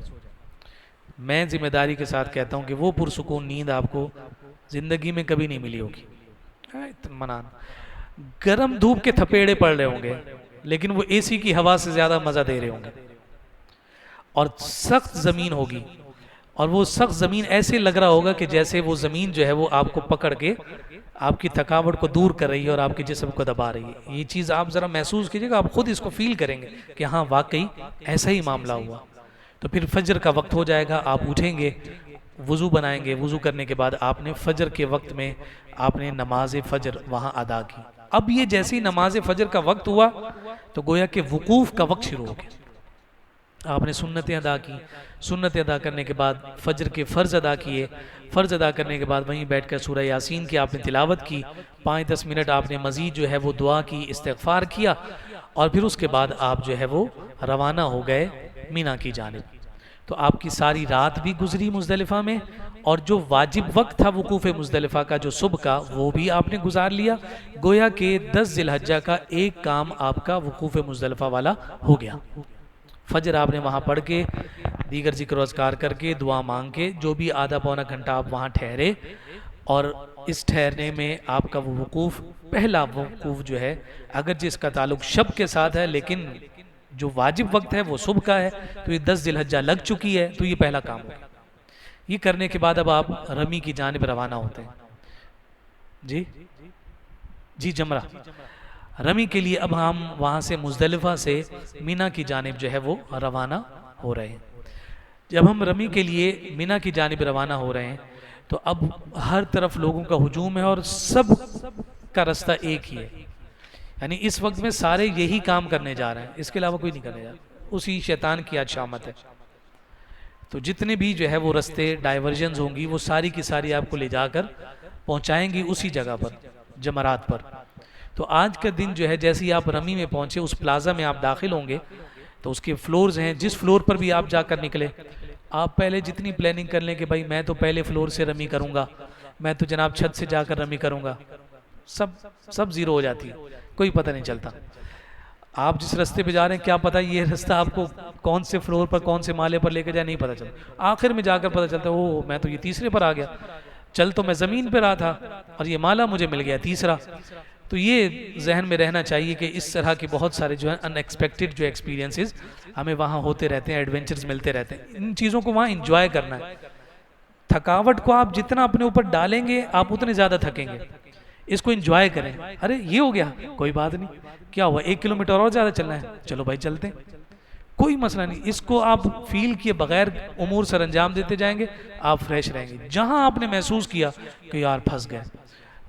میں ذمہ داری کے ساتھ کہتا ہوں کہ وہ پرسکون نیند آپ کو زندگی میں کبھی نہیں ملی ہوگی۔ اطمینان، گرم دھوپ کے تھپیڑے پڑ رہے ہوں گے لیکن وہ اے سی کی ہوا سے زیادہ مزہ دے رہے ہوں گے، اور سخت زمین ہوگی، اور وہ سخت زمین ایسے لگ رہا ہوگا کہ جیسے وہ زمین جو ہے وہ آپ کو پکڑ کے آپ کی تھکاوٹ کو دور کر رہی ہے اور آپ کے جسم کو دبا رہی ہے۔ یہ چیز آپ ذرا محسوس کیجئے گا، آپ خود اس کو فیل کریں گے کہ ہاں واقعی ایسا ہی معاملہ ہوا۔ تو پھر فجر کا وقت ہو جائے گا، آپ اٹھیں گے، وضو بنائیں گے، وضو کرنے کے بعد آپ نے فجر کے وقت میں آپ نے نماز فجر وہاں ادا کی۔ اب یہ جیسے ہی نماز فجر کا وقت ہوا تو گویا کہ وقوف کا وقت شروع ہو گیا۔ آپ نے سنتیں ادا کی، سنتیں ادا کرنے کے بعد فجر کے فرض ادا کیے، فرض ادا کرنے کے بعد وہیں بیٹھ کر سورہ یاسین کی آپ نے تلاوت کی، 5-10 منٹ آپ نے مزید جو ہے وہ دعا کی، استغفار کیا، اور پھر اس کے بعد آپ جو ہے وہ روانہ ہو گئے مینا کی جانب۔ تو آپ کی ساری رات بھی گزری مزدلفہ میں، اور جو واجب وقت تھا وقوف مزدلفہ کا جو صبح کا وہ بھی آپ نے گزار لیا۔ گویا کہ 10 ذی الحجہ کا ایک کام آپ کا وقوف مزدلفہ والا ہو گیا۔ فجر آپ نے وہاں پڑھ کے، دیگر ذکر و اذکار کر کے، دعا مانگ کے، جو بھی آدھا پونا گھنٹہ آپ وہاں ٹھہرے، اور اس ٹھہرنے میں آپ کا وہ وقوف، پہلا وقوف جو ہے اگر جس کا تعلق شب کے ساتھ ہے لیکن جو واجب وقت ہے وہ صبح کا ہے، تو یہ 10 ذی الحجہ لگ چکی ہے، تو یہ پہلا کام ہے۔ یہ کرنے کے بعد اب آپ رمی کی جانب روانہ ہوتے ہیں۔ جی جمرہ رمی کے لیے اب ہم وہاں سے مزدلفہ سے مینا کی جانب جو ہے وہ روانہ ہو رہے ہیں۔ جب ہم رمی کے لیے مینا کی جانب روانہ ہو رہے ہیں تو اب ہر طرف لوگوں کا ہجوم ہے، اور سب کا رستہ ایک ہی ہے، یعنی اس وقت میں سارے یہی کام کرنے جا رہے ہیں، اس کے علاوہ کوئی نہیں کرنے جا رہا، اسی شیطان کی آج شامت ہے۔ تو جتنے بھی جو ہے وہ رستے ڈائیورژنز ہوں گی وہ ساری کی ساری آپ کو لے جا کر پہنچائیں گی اسی جگہ پر، جمرات پر۔ تو آج کا دن جو ہے جیسے ہی آپ رمی میں پہنچے، اس پلازا میں آپ داخل ہوں گے تو اس کے فلورز ہیں، جس فلور پر بھی آپ جا کر نکلے، آپ پہلے جتنی پلاننگ کر لیں کہ بھائی میں تو پہلے فلور سے رمی کروں گا، میں تو جناب چھت سے جا کر رمی کروں گا، سب زیرو ہو جاتی ہے، کوئی پتہ نہیں چلتا۔ آپ جس رستے پہ جا رہے ہیں کیا پتہ یہ رستہ آپ کو کون سے فلور پر کون سے مالے پر لے کے جائے، نہیں پتہ چلتا، آخر میں جا کر پتہ چلتا ہے اوہ میں تو یہ تیسرے پر آ گیا، چل تو میں زمین پہ رہا تھا اور یہ مالا مجھے مل گیا تیسرا۔ تو یہ ذہن میں رہنا چاہیے کہ اس طرح کے بہت سارے جو ہیں ان ایکسپیکٹڈ جو ایکسپیرینسز ہمیں وہاں ہوتے رہتے ہیں، ایڈونچرز ملتے رہتے ہیں، ان چیزوں کو وہاں انجوائے کرنا ہے۔ تھکاوٹ کو آپ جتنا اپنے اوپر ڈالیں گے آپ اتنے زیادہ تھکیں گے، اس کو انجوائے کریں۔ ارے یہ ہو گیا کوئی بات نہیں، کیا ہوا 1 کلومیٹر اور زیادہ چلنا ہے، چلو بھائی چلتے ہیں، کوئی مسئلہ نہیں۔ اس کو آپ فیل کیے بغیر امور سر انجام دیتے جائیں گے، آپ فریش رہیں گے۔ جہاں آپ نے محسوس کیا کہ یار پھنس گئے،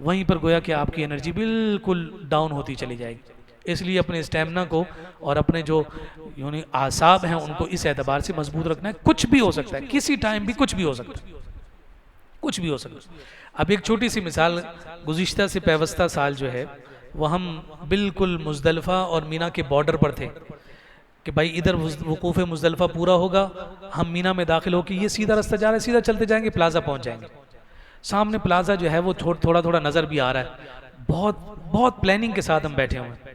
وہیں پر گویا کہ آپ کی انرجی بالکل ڈاؤن ہوتی چلی جائے گی۔ اس لیے اپنے اسٹیمنا کو اور اپنے جو یعنی اعصاب ہیں ان کو اس اعتبار سے مضبوط رکھنا ہے۔ کچھ بھی ہو سکتا ہے، کسی ٹائم بھی کچھ بھی ہو سکتا ہے، کچھ بھی ہو سکتا ہے۔ اب ایک چھوٹی سی مثال، گزشتہ سے پیوستہ سال جو ہے وہ ہم بالکل مزدلفہ اور مینا کے بارڈر پر تھے کہ بھائی ادھر وقوف مزدلفہ پورا ہوگا، ہم مینا میں داخل ہو کے یہ سیدھا رستہ جا رہا ہے، سیدھا چلتے جائیں گے پلازا پہنچ جائیں گے۔ سامنے پلازا جو ہے وہ تھوڑا تھوڑا نظر بھی آ رہا ہے، بہت پلاننگ کے ساتھ ہم بیٹھے ہوئے ہیں۔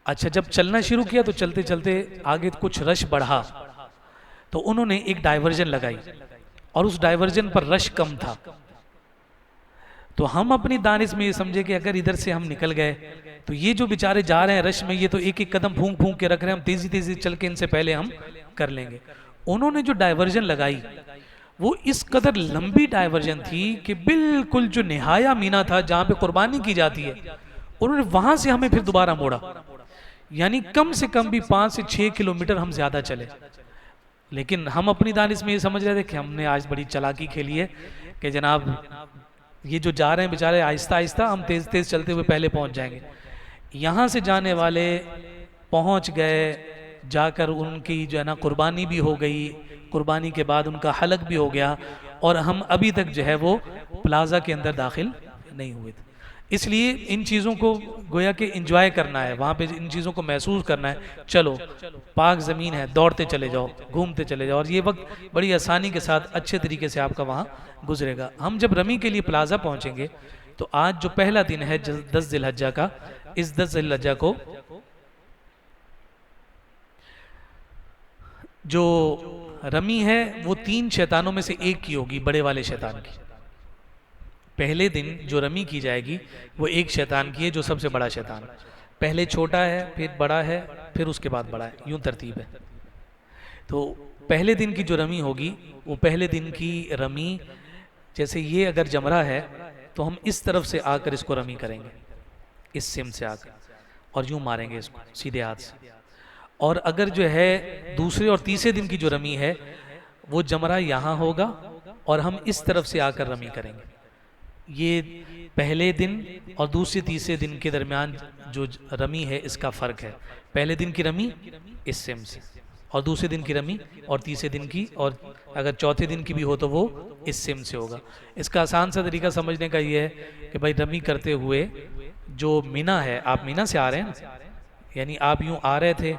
اچھا جب چلنا شروع کیا تو چلتے چلتے آگے کچھ رش بڑھا تو انہوں نے ایک ڈائیورژن لگائی اور اس ڈائیورژن پر رش کم تھا، تو ہم اپنی دانش میں یہ سمجھے کہ اگر ادھر سے ہم نکل گئے تو یہ جو بیچارے جا رہے ہیں رش میں، یہ تو ایک ایک قدم پھونک پھونک کے رکھ رہے ہیں، ہم تیزی تیزی چل کے ان سے پہلے ہم کر لیں گے۔ انہوں نے جو ڈائیورژن لگائی وہ اس قدر لمبی ڈائیورژن تھی کہ بالکل جو نہایا مینا تھا جہاں پہ قربانی کی جاتی ہے، انہوں نے وہاں سے ہمیں پھر دوبارہ موڑا، یعنی کم سے کم بھی 5 سے 6 کلومیٹر ہم زیادہ چلے۔ لیکن ہم اپنی دانش میں یہ سمجھ رہے تھے کہ ہم نے آج بڑی چالاکی کھیلی ہے کہ جناب یہ جو جا رہے ہیں بیچارے آہستہ آہستہ، ہم تیز تیز چلتے ہوئے پہلے پہنچ جائیں گے۔ یہاں سے جانے والے پہنچ گئے، جا کر ان کی جو ہے نا قربانی بھی ہو گئی، قربانی کے بعد ان کا حلق بھی ہو گیا، اور ہم ابھی تک جو ہے وہ پلازا کے اندر داخل نہیں ہوئے تھے۔ اس لیے ان چیزوں کو گویا کہ انجوائے کرنا ہے، وہاں پہ ان چیزوں کو محسوس کرنا ہے۔ چلو پاک زمین ہے، دوڑتے چلے جاؤ، گھومتے چلے جاؤ، اور یہ وقت بڑی آسانی کے ساتھ اچھے طریقے سے آپ کا وہاں گزرے گا۔ ہم جب رمی کے لیے پلازا پہنچیں گے تو آج جو پہلا دن ہے 10 ذی الحجہ کا، اس 10 ذی الحجہ کو جو رمی ہے وہ 3 شیطانوں میں سے ایک کی ہوگی، بڑے والے شیطان کی۔ پہلے دن جو رمی کی جائے گی وہ ایک شیطان کی ہے جو سب سے بڑا شیطان ہے، پہلے چھوٹا ہے پھر بڑا ہے پھر اس کے بعد بڑا ہے، یوں ترتیب ہے۔ تو پہلے دن کی جو رمی ہوگی وہ پہلے دن کی رمی، جیسے یہ اگر جمرہ ہے تو ہم اس طرف سے آ کر اس کو رمی کریں گے، اس سم سے آ کر، اور یوں ماریں گے اس کو سیدھے ہاتھ سے۔ اور اگر جو ہے دوسرے اور تیسرے دن کی جو رمی ہے وہ جمرہ یہاں ہوگا اور ہم اس طرف سے آ کر رمی کریں گے۔ یہ پہلے دن اور دوسرے تیسرے دن کے درمیان جو رمی ہے اس کا فرق ہے۔ پہلے دن کی رمی اس سم سے، اور دوسرے دن کی رمی اور تیسرے دن کی، اور اگر چوتھے دن کی بھی ہو تو وہ اس سم سے ہوگا۔ اس کا آسان سا طریقہ سمجھنے کا یہ ہے کہ بھائی رمی کرتے ہوئے جو مینا ہے، آپ مینا سے آ رہے ہیں نا، یعنی آپ یوں آ رہے تھے،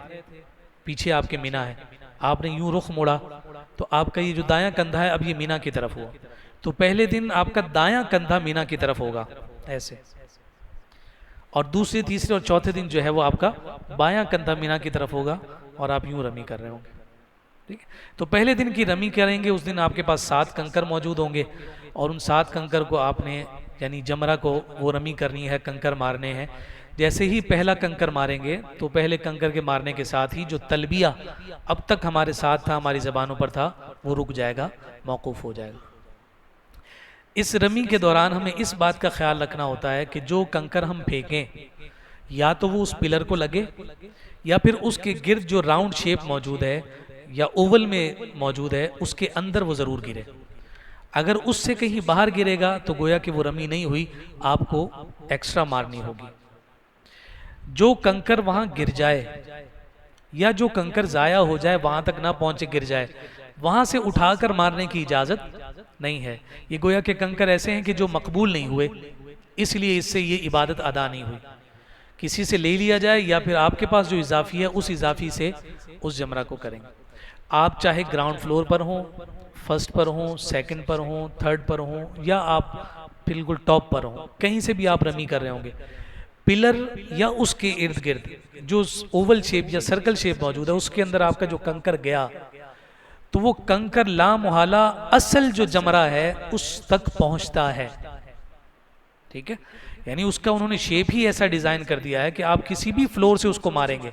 پیچھے آپ کے مینا ہے، آپ نے یوں رخ موڑا تو آپ کا یہ جو دایاں کندھا ہے اب یہ مینا کی طرف ہوا، تو پہلے دن آپ کا دایاں کندھا مینا کی طرف ہوگا ایسے، اور دوسرے تیسرے اور چوتھے دن جو ہے وہ آپ کا بایاں کندھا مینا کی طرف ہوگا اور آپ یوں رمی کر رہے ہوں گے۔ ٹھیک ہے، تو پہلے دن کی رمی کریں گے، اس دن آپ کے پاس 7 کنکر موجود ہوں گے، اور ان 7 کنکر کو آپ نے یعنی جمرہ کو وہ رمی کرنی ہے، کنکر مارنے ہیں۔ جیسے ہی پہلا کنکر ماریں گے تو پہلے کنکر کے مارنے کے ساتھ ہی جو تلبیہ اب تک ہمارے ساتھ تھا، ہماری زبانوں پر تھا، وہ رک جائے گا، موقوف ہو جائے گا۔ اس رمی کے دوران ہمیں اس بات کا خیال رکھنا ہوتا ہے کہ جو کنکر ہم پھینکیں یا تو وہ اس پلر کو لگے یا پھر اس کے گرد جو راؤنڈ شیپ موجود ہے یا اوول میں موجود ہے اس کے اندر وہ ضرور گرے۔ اگر اس سے کہیں باہر گرے گا تو گویا کہ وہ رمی نہیں ہوئی، آپ کو ایکسٹرا مارنی ہوگی۔ جو کنکر وہاں گر جائے یا جو کنکر ضائع ہو جائے، وہاں تک نہ پہنچے گر جائے، وہاں سے اٹھا کر مارنے کی اجازت نہیں ہے۔ یہ گویا کہ کنکر ایسے ہیں کہ جو مقبول نہیں ہوئے، اس لیے اس سے یہ عبادت ادا نہیں ہوئی۔ کسی سے لے لیا جائے یا پھر آپ کے پاس جو اضافی ہے اس اضافی سے اس جمرہ کو کریں گے. آپ چاہے گراؤنڈ فلور پر ہوں، فرسٹ پر ہوں، سیکنڈ پر ہوں، تھرڈ پر ہوں، یا آپ بالکل ٹاپ پر ہوں، کہیں سے بھی آپ رمی کر رہے ہوں گے، پلر یا اس کے ارد گرد جو اوول شیپ یا سرکل شیپ موجود ہے اس کے اندر آپ کا جو کنکر گیا تو وہ کنکر لا محالہ اصل جو جمرہ ہے اس تک پہنچتا ہے. ٹھیک ہے، یعنی اس کا انہوں نے شیپ ہی ایسا ڈیزائن کر دیا ہے کہ آپ کسی بھی فلور سے اس کو ماریں گے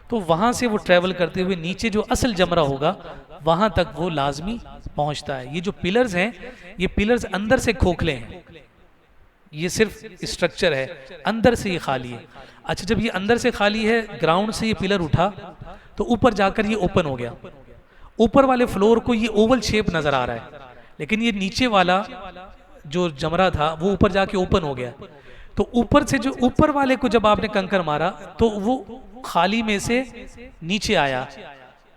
تو وہاں سے وہ ٹریول کرتے ہوئے نیچے جو اصل جمرہ ہوگا وہاں تک وہ لازمی پہنچتا ہے. یہ جو پلرز ہیں یہ پلرز اندر سے کھوکھلے ہیں، یہ صرف اسٹرکچر ہے، اندر سے یہ خالی ہے. اچھا جب یہ اندر سے خالی ہے، گراؤنڈ سے یہ پلر اٹھا تو اوپر جا کر یہ اوپن ہو گیا. اوپر والے فلور کو یہ اوول شیپ نظر آ رہا ہے لیکن یہ نیچے والا جو جمرہ تھا وہ اوپر جا کے اوپن ہو گیا. تو اوپر سے جو اوپر والے کو جب آپ نے کنکر مارا تو وہ خالی میں سے نیچے آیا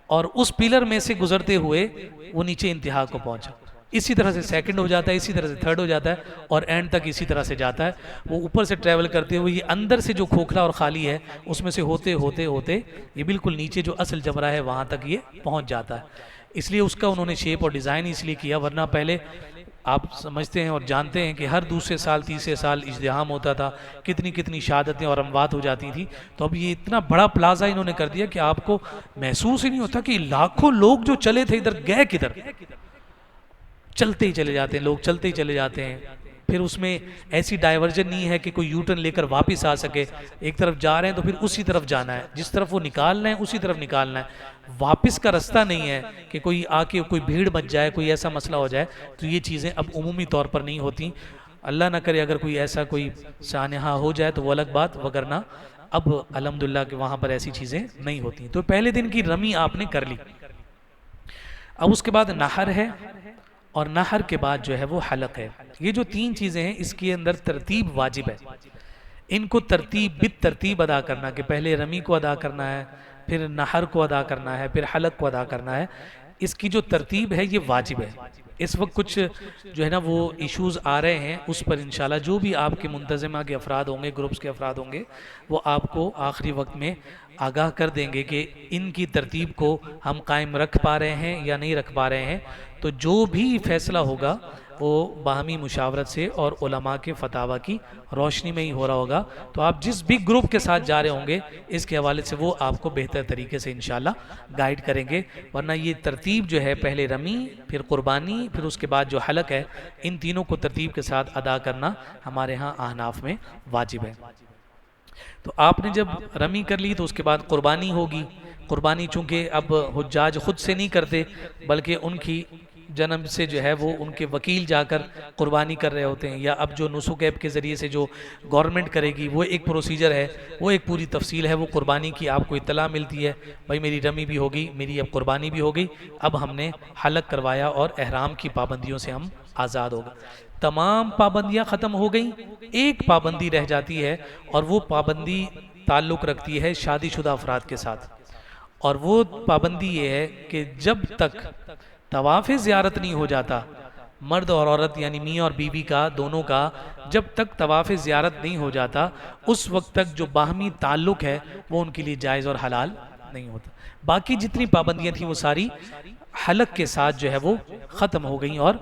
اور اس پلر میں سے گزرتے ہوئے وہ نیچے انتہا کو پہنچا. اسی طرح سے سیکنڈ ہو جاتا ہے، اسی طرح سے تھرڈ ہو جاتا ہے اور اینڈ تک اسی طرح سے جاتا ہے. وہ اوپر سے ٹریول کرتے ہوئے یہ اندر سے جو کھوکھلا اور خالی ہے اس میں سے ہوتے ہوتے ہوتے یہ بالکل نیچے جو اصل جمرہ ہے وہاں تک یہ پہنچ جاتا ہے. اس لیے اس کا انہوں نے شیپ اور ڈیزائن اس لیے کیا، ورنہ پہلے آپ سمجھتے ہیں اور جانتے ہیں کہ ہر دوسرے سال تیسرے سال اجتحام ہوتا تھا، کتنی کتنی شہادتیں اور اموات ہو جاتی تھی. تو اب یہ اتنا بڑا پلازا انہوں نے کر دیا کہ آپ کو محسوس ہی نہیں ہوتا کہ لاکھوں لوگ جو چلے تھے ادھر گئے کدھر، چلتے ہی چلے جاتے ہیں لوگ، چلتے ہی چلے جاتے ہیں. پھر اس میں ایسی ڈائیورجن نہیں ہے کہ کوئی یو ٹرن لے کر واپس آ سکے. ایک طرف جا رہے ہیں تو پھر اسی طرف جانا ہے، جس طرف وہ نکالنا ہے اسی طرف نکالنا ہے. واپس کا رستہ نہیں ہے کہ کوئی آ کے کوئی بھیڑ مچ جائے، کوئی ایسا مسئلہ ہو جائے. تو یہ چیزیں اب عمومی طور پر نہیں ہوتی. اللہ نہ کرے اگر کوئی ایسا کوئی سانحہ ہو جائے تو وہ الگ بات، وگرنہ اب الحمدللہ کہ وہاں پر ایسی چیزیں نہیں ہوتی. تو پہلے دن کی رمی آپ نے کر لی. اب اس کے بعد نحر ہے اور نحر کے بعد جو ہے وہ حلق ہے. یہ جو تین چیزیں ہیں اس کے اندر ترتیب واجب ہے. ان کو بالترتیب ادا کرنا کہ پہلے رمی کو ادا کرنا ہے، پھر نحر کو ادا کرنا ہے، پھر حلق کو ادا کرنا ہے. اس کی جو ترتیب ہے یہ واجب ہے. اس وقت کچھ جو ہے نا وہ ایشوز آ رہے ہیں، اس پر انشاءاللہ جو بھی آپ کے منتظمہ کے افراد ہوں گے، گروپس کے افراد ہوں گے، وہ آپ کو آخری وقت میں آگاہ کر دیں گے کہ ان کی ترتیب کو ہم قائم رکھ پا رہے ہیں یا نہیں رکھ پا رہے ہیں. تو جو بھی فیصلہ ہوگا وہ باہمی مشاورت سے اور علماء کے فتاوی کی روشنی میں ہی ہو رہا ہوگا. تو آپ جس بھی گروپ کے ساتھ جا رہے ہوں گے اس کے حوالے سے وہ آپ کو بہتر طریقے سے انشاءاللہ گائیڈ کریں گے. ورنہ یہ ترتیب جو ہے پہلے رمی، پھر قربانی، پھر اس کے بعد جو حلق ہے، ان تینوں کو ترتیب کے ساتھ ادا کرنا ہمارے ہاں احناف میں واجب ہے. تو آپ نے جب رمی کر لی تو اس کے بعد قربانی ہوگی. قربانی چونکہ اب حجاج خود سے نہیں کرتے بلکہ ان کی جنم سے جو ہے وہ ان کے وکیل جا کر قربانی کر رہے ہوتے ہیں، یا اب جو نسک ایپ کے ذریعے سے جو گورنمنٹ کرے گی وہ ایک پروسیجر ہے، وہ ایک پوری تفصیل ہے. وہ قربانی کی آپ کو اطلاع ملتی ہے، بھائی میری رمی بھی ہوگی، میری اب قربانی بھی ہوگی، اب ہم نے حلق کروایا اور احرام کی پابندیوں سے ہم آزاد ہو گئے. تمام پابندیاں ختم ہو گئیں، ایک پابندی رہ جاتی ہے اور وہ پابندی تعلق رکھتی ہے شادی شدہ افراد کے ساتھ. اور وہ پابندی یہ ہے کہ جب تک طواف زیارت نہیں ہو جاتا، مرد اور عورت یعنی میاں اور بیوی کا دونوں کا جب تک طواف زیارت نہیں ہو جاتا اس وقت تک جو باہمی تعلق ہے وہ ان کے لیے جائز اور حلال نہیں ہوتا. باقی جتنی پابندیاں تھیں وہ ساری حلق کے ساتھ جو ہے وہ ختم ہو گئیں اور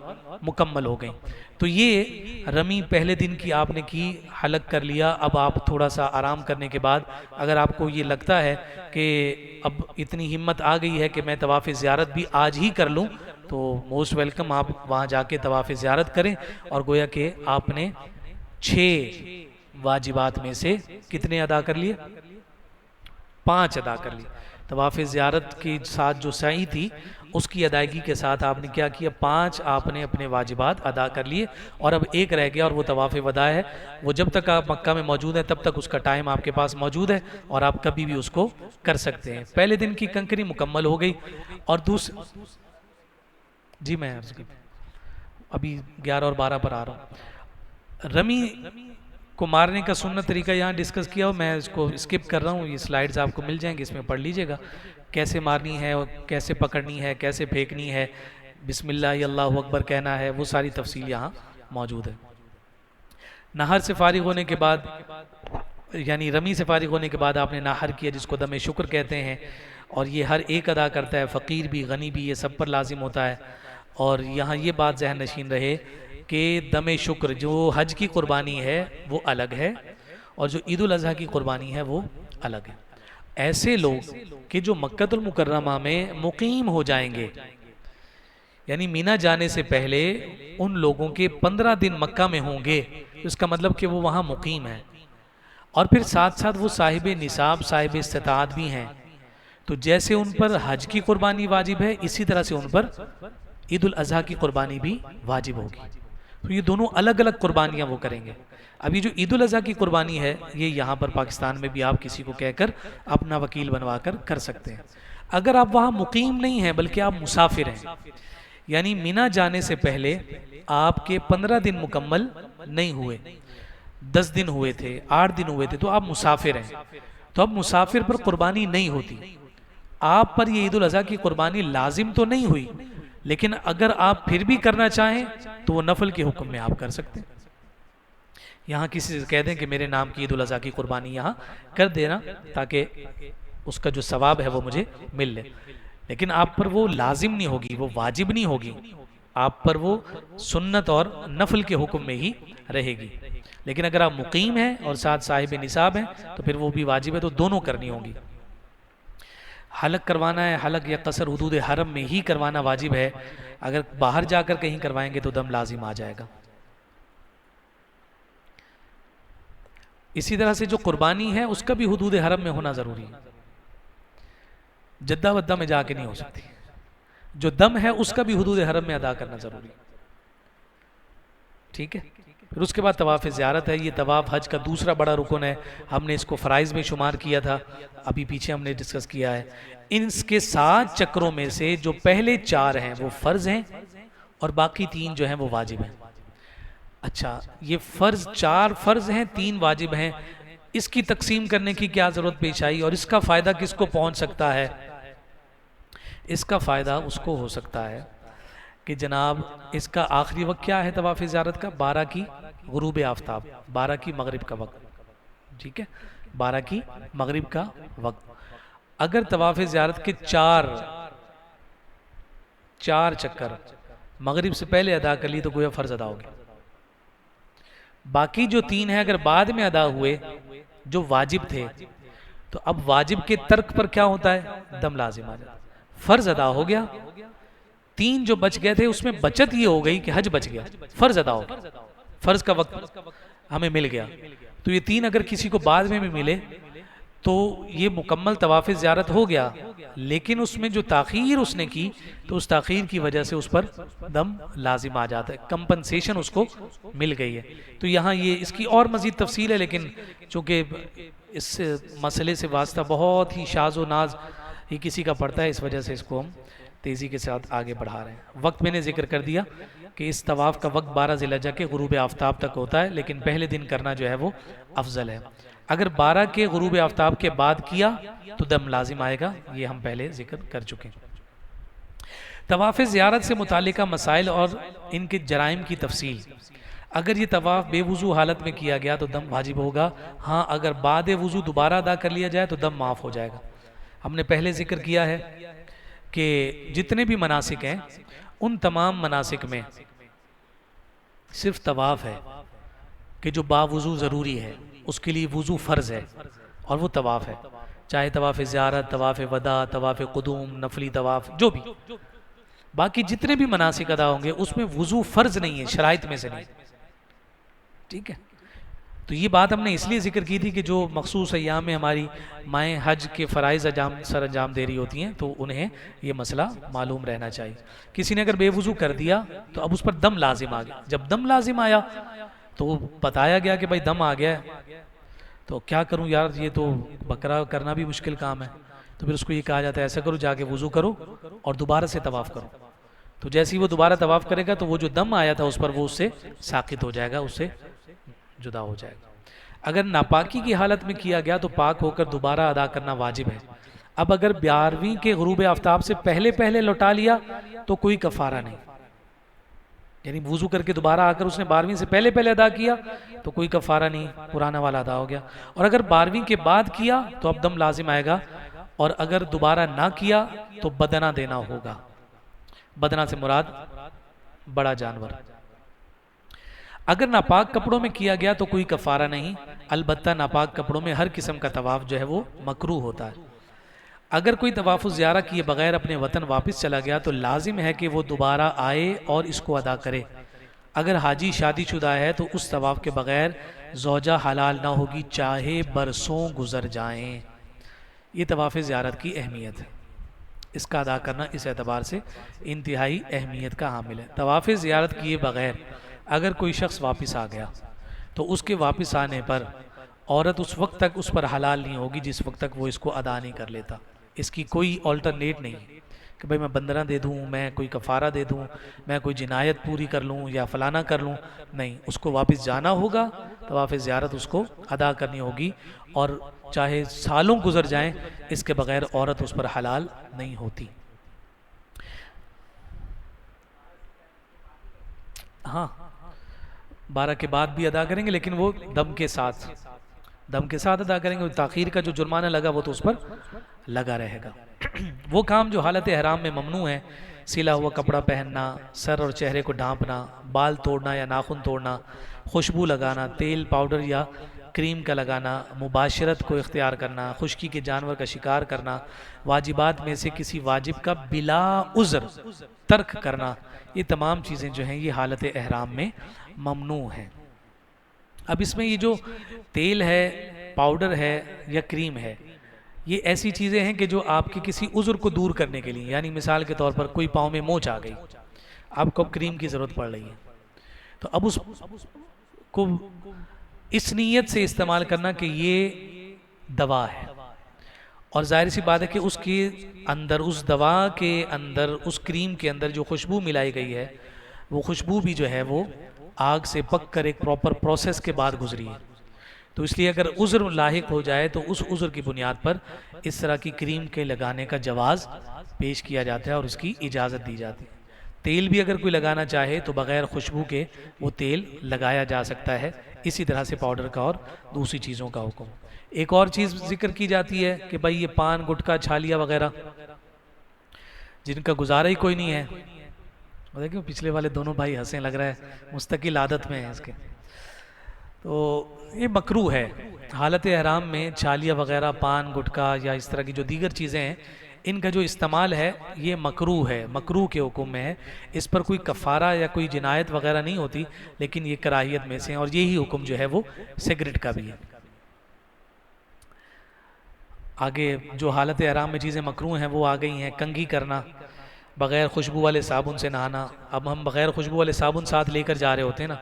مکمل ہو گئیں. تو یہ رمی پہلے دن کی آپ نے کی، حلق کر لیا. اب آپ تھوڑا سا آرام کرنے کے بعد اگر آپ کو یہ لگتا ہے کہ اب اتنی ہمت آ گئی ہے کہ میں طواف زیارت بھی آج ہی کر لوں تو موسٹ ویلکم، آپ وہاں جا کے طواف زیارت کریں. اور گویا کہ آپ نے 6 واجبات میں سے کتنے ادا کر لیے؟ 5 ادا کر لیے. طواف زیارت کے ساتھ جو سعی تھی اس کی ادائیگی کے ساتھ آپ نے کیا کیا؟ 5 آپ نے اپنے واجبات ادا کر لیے. اور اب ایک رہ گیا اور وہ طواف وداع ہے. وہ جب تک آپ مکہ میں موجود ہیں تب تک اس کا ٹائم آپ کے پاس موجود ہے اور آپ کبھی بھی اس کو کر سکتے ہیں. پہلے دن کی کنکری مکمل ہو گئی. اور جی میں ابھی 11 اور 12 پر آ رہا ہوں. رمی کو مارنے کا سنت طریقہ یہاں ڈسکس کیا ہو، میں اس کو اسکپ کر رہا ہوں. یہ سلائیڈز آپ کو مل جائیں گے، اس میں پڑھ لیجئے گا کیسے مارنی ہے اور کیسے پکڑنی ہے، کیسے پھینکنی ہے، بسم اللہ یا اللہ اکبر کہنا ہے، وہ ساری تفصیل یہاں موجود ہے. نہر سے فارغ ہونے کے بعد یعنی رمی سے فارغ ہونے کے بعد آپ نے ناحر کیا، جس کو دم شکر کہتے ہیں، اور یہ ہر ایک ادا کرتا ہے، فقیر بھی غنی بھی، یہ سب پر لازم ہوتا ہے۔ اور یہاں یہ بات ذہن نشین رہے کہ دم شکر جو حج کی قربانی ہے وہ الگ ہے، اور جو عید الاضحیٰ کی قربانی ہے وہ الگ ہے۔ ایسے لوگ کہ جو مکہ المکرمہ میں مقیم ہو جائیں گے، یعنی مینا جانے سے پہلے ان لوگوں کے 15 دن مکہ میں ہوں گے، اس کا مطلب کہ وہ وہاں مقیم ہیں، اور پھر ساتھ ساتھ وہ صاحب نصاب، صاحب استطاعت بھی ہیں، تو جیسے ان پر حج کی قربانی واجب ہے، اسی طرح سے ان پر عید الاضحیٰ کی قربانی بھی واجب ہوگی۔ تو یہ دونوں الگ الگ قربانیاں وہ کریں گے۔ اب یہ جو عید الاضحیٰ کی قربانی ہے، یہ یہاں پر پاکستان میں بھی آپ کسی کو کہہ کر اپنا وکیل بنوا کر کر سکتے ہیں۔ اگر آپ وہاں مقیم نہیں ہیں بلکہ آپ مسافر ہیں، یعنی مینا جانے سے پہلے آپ کے 15 دن مکمل نہیں ہوئے، 10 دن ہوئے تھے، 8 دن ہوئے تھے، تو آپ مسافر ہیں، تو اب مسافر پر قربانی نہیں ہوتی۔ آپ پر یہ عید الاضحیٰ کی قربانی لازم تو نہیں ہوئی، لیکن اگر آپ پھر بھی کرنا چاہیں تو وہ نفل کے حکم میں آپ کر سکتے ہیں۔ یہاں کسی سے کہہ دیں کہ میرے نام کی عید الاضحیٰ کی قربانی یہاں کر دینا، تاکہ اس کا جو ثواب ہے وہ مجھے مل لے، لیکن آپ پر وہ لازم نہیں ہوگی، وہ واجب نہیں ہوگی، آپ پر وہ سنت اور نفل کے حکم میں ہی رہے گی۔ لیکن اگر آپ مقیم ہیں اور ساتھ صاحب نصاب ہیں تو پھر وہ بھی واجب ہے، تو دونوں کرنی ہوں گی۔ حلق کروانا ہے، حلق یا قصر حدود حرم میں ہی کروانا واجب ہے، اگر باہر جا کر کہیں کروائیں گے تو دم لازم آ جائے گا۔ اسی طرح سے جو قربانی ہے اس کا بھی حدود حرم میں ہونا ضروری ہے، جدہ ودہ میں جا کے نہیں ہو سکتی۔ جو دم ہے اس کا بھی حدود حرم میں ادا کرنا ضروری ہے، ٹھیک ہے۔ پھر اس کے بعد طواف زیارت ہے، یہ طواف حج کا دوسرا بڑا رکن ہے، ہم نے اس کو فرائض میں شمار کیا تھا، ابھی پیچھے ہم نے ڈسکس کیا ہے۔ ان کے 7 چکروں میں سے جو پہلے 4 ہیں وہ فرض ہیں، اور باقی 3 جو ہیں وہ واجب ہیں۔ اچھا، یہ 4 فرض ہیں، 3 واجب ہیں، اس کی تقسیم کرنے کی کیا ضرورت پیش آئی، اور اس کا فائدہ کس کو پہنچ سکتا ہے؟ اس کا فائدہ اس کو ہو سکتا ہے کہ جناب اس کا آخری وقت کیا ہے طواف زیارت کا؟ 12 کی غروب آفتاب، 12 کی مغرب کا وقت، ٹھیک ہے، 12 کی مغرب کا وقت۔ اگر طواف زیارت کے 4 چکر مغرب سے پہلے ادا کر لی تو گویا فرض ادا ہوگی۔ باقی جو 3 ہیں اگر بعد میں ادا ہوئے جو واجب تھے، تو اب واجب کے ترک پر کیا ہوتا ہے؟ دم لازم آ جاتا، فرض ادا ہو گیا۔ 3 جو بچ گئے تھے اس میں بچت یہ ہو گئی کہ حج بچ گیا، فرض ادا ہو گیا، فرض کا وقت ہمیں مل گیا۔ تو یہ 3 اگر کسی کو بعد میں بھی ملے تو یہ مکمل طواف زیارت ہو گیا، لیکن اس میں جو تاخیر اس نے کی تو اس تاخیر کی وجہ سے اس پر دم لازم آ جاتا ہے، کمپنسیشن اس کو مل گئی ہے۔ تو یہاں یہ اس کی اور مزید تفصیل ہے، لیکن چونکہ اس مسئلے سے واسطہ بہت ہی شاذ و ناز ہی کسی کا پڑتا ہے، اس وجہ سے اس کو ہم تیزی کے ساتھ آگے بڑھا رہے ہیں۔ وقت میں نے ذکر کر دیا کہ اس طواف کا وقت 12 ذی الحجہ کے غروب آفتاب تک ہوتا ہے، لیکن پہلے دن کرنا جو ہے وہ افضل ہے۔ اگر 12 کے غروب آفتاب کے بعد کیا تو دم لازم آئے گا، یہ ہم پہلے ذکر کر چکے ہیں۔ طواف زیارت سے متعلقہ مسائل اور ان کے جرائم کی تفصیل۔ اگر یہ طواف بے وضو حالت میں کیا گیا تو دم واجب ہوگا، ہاں اگر بعد وضو دوبارہ ادا کر لیا جائے تو دم معاف ہو جائے گا۔ ہم نے پہلے ذکر کیا ہے کہ جتنے بھی مناسک ہیں ان تمام مناسک میں صرف طواف ہے کہ جو باوضو ضروری ہے، اس کے لیے وضو فرض ہے، اور وہ طواف ہے، چاہے طواف زیارت، طواف وداع، طواف قدوم، نفلی طواف، جو بھی۔ باقی جتنے بھی مناسک ادا ہوں گے اس میں وضو فرض نہیں ہے، شرائط میں سے نہیں، ٹھیک ہے۔ تو یہ بات ہم نے اس لیے ذکر کی تھی کہ جو مخصوص ایام میں ہماری مائیں حج کے فرائض سر انجام دے رہی ہوتی ہیں تو انہیں یہ مسئلہ معلوم رہنا چاہیے۔ کسی نے اگر بے وضو کر دیا تو اب اس پر دم لازم آ گیا، جب دم لازم آیا تو بتایا گیا کہ بھائی دم آ گیا ہے تو کیا کروں یار، یہ تو بکرا کرنا بھی مشکل کام ہے، تو پھر اس کو یہ کہا جاتا ہے ایسا کرو جا کے وضو کرو اور دوبارہ سے طواف کرو۔ تو جیسے ہی وہ دوبارہ طواف کرے گا تو وہ جو دم آیا تھا اس پر وہ اس سے ساقط ہو جائے گا، اس سے جدا ہو جائے گا۔ اگر ناپاکی کی حالت میں کیا گیا تو پاک ہو کر دوبارہ ادا کرنا واجب ہے۔ اب اگر 12ویں کے غروب آفتاب سے پہلے لوٹا لیا تو کوئی کفارہ نہیں، یعنی وضو کر کے دوبارہ آ کر اس نے 12ویں سے پہلے ادا کیا تو کوئی کفارہ نہیں، پرانا والا ادا ہو گیا. اور اگر 12ویں کے بعد کیا تو اب دم لازم آئے گا، اور اگر دوبارہ نہ کیا تو بدنہ دینا ہوگا. بدنہ سے مراد بڑا جانور. اگر ناپاک کپڑوں میں کیا گیا تو کوئی کفارہ نہیں، البتہ ناپاک کپڑوں میں ہر قسم کا طواف جو ہے وہ مکروہ ہوتا ہے. اگر کوئی طواف الزیارہ کیے بغیر اپنے وطن واپس چلا گیا تو لازم ہے کہ وہ دوبارہ آئے اور اس کو ادا کرے. اگر حاجی شادی شدہ ہے تو اس طواف کے بغیر زوجہ حلال نہ ہوگی چاہے برسوں گزر جائیں. یہ طواف زیارت کی اہمیت ہے، اس کا ادا کرنا اس اعتبار سے انتہائی اہمیت کا حامل ہے. طواف زیارت کیے بغیر اگر کوئی شخص واپس آ گیا تو اس کے واپس آنے پر عورت اس وقت تک اس پر حلال نہیں ہوگی جس وقت تک وہ اس کو ادا نہیں کر لیتا. اس کی کوئی آلٹرنیٹ نہیں کہ بھئی میں بندرہ دے دوں، میں کوئی کفارہ دے دوں، میں کوئی جنایت پوری کر لوں یا فلانا کر لوں. نہیں، اس کو واپس جانا ہوگا، طواف زیارت اس کو ادا کرنی ہوگی، اور چاہے سالوں گزر جائیں اس کے بغیر عورت اس پر حلال نہیں ہوتی. ہاں 12 کے بعد بھی ادا کریں گے، لیکن وہ دم کے ساتھ ادا کریں گے. تاخیر کا جو جرمانہ لگا وہ تو اس پر لگا رہے گا. وہ کام جو حالت احرام میں ممنوع ہے، سلا ہوا کپڑا پہننا، سر اور چہرے کو ڈھانپنا، بال توڑنا یا ناخن توڑنا، خوشبو لگانا، تیل پاؤڈر یا کریم کا لگانا، مباشرت کو اختیار کرنا، خشکی کے جانور کا شکار کرنا، واجبات میں سے کسی واجب کا بلا عذر ترک کرنا، یہ تمام چیزیں جو ہیں یہ حالت احرام میں ممنوع ہیں. اب اس میں یہ جو تیل ہے، پاؤڈر ہے یا کریم ہے، یہ ایسی چیزیں ہیں کہ جو آپ کے کسی عذر کو دور کرنے کے لیے، یعنی مثال کے طور پر کوئی پاؤں میں موچ آ گئی، آپ کو اب کریم کی ضرورت پڑ رہی ہے، تو اب اس کو اس نیت سے استعمال کرنا کہ یہ دوا ہے. اور ظاہر سی بات ہے کہ اس کے اندر، اس دوا کے اندر، اس کریم کے اندر جو خوشبو ملائی گئی ہے، وہ خوشبو بھی جو ہے وہ آگ سے پک کر ایک پراپر پروسیس کے بعد گزری ہے. تو اس لیے اگر عذر لاحق ہو جائے تو اس عذر کی بنیاد پر اس طرح کی کریم کے لگانے کا جواز پیش کیا جاتا ہے اور اس کی اجازت دی جاتی ہے. تیل بھی اگر کوئی لگانا چاہے تو بغیر خوشبو کے وہ تیل لگایا جا سکتا ہے. اسی طرح سے پاؤڈر کا اور دوسری چیزوں کا حکم. ایک اور چیز ذکر کی جاتی ہے کہ بھائی یہ پان گٹکا چھالیا وغیرہ جن کا گزارا ہی کوئی نہیں ہے، دیکھیں پچھلے والے دونوں بھائی ہنسیں، لگ رہا ہے مستقل عادت میں ہیں اس کے، تو یہ مکروہ ہے. حالت احرام میں چھالیا وغیرہ، پان گٹکا یا اس طرح کی جو دیگر چیزیں ہیں، ان کا جو استعمال ہے یہ مکروہ ہے، مکروہ کے حکم میں ہے. اس پر کوئی کفارہ یا کوئی جنایت وغیرہ نہیں ہوتی، لیکن یہ کراہیت میں سے ہیں. اور یہی حکم جو ہے وہ سگریٹ کا بھی ہے. آگے جو حالت احرام میں چیزیں مکروہ ہیں وہ آ گئی ہیں. کنگھی کرنا، بغیر خوشبو والے صابن سے نہانا. اب ہم بغیر خوشبو والے صابن ساتھ لے کر جا رہے ہوتے ہیں نا،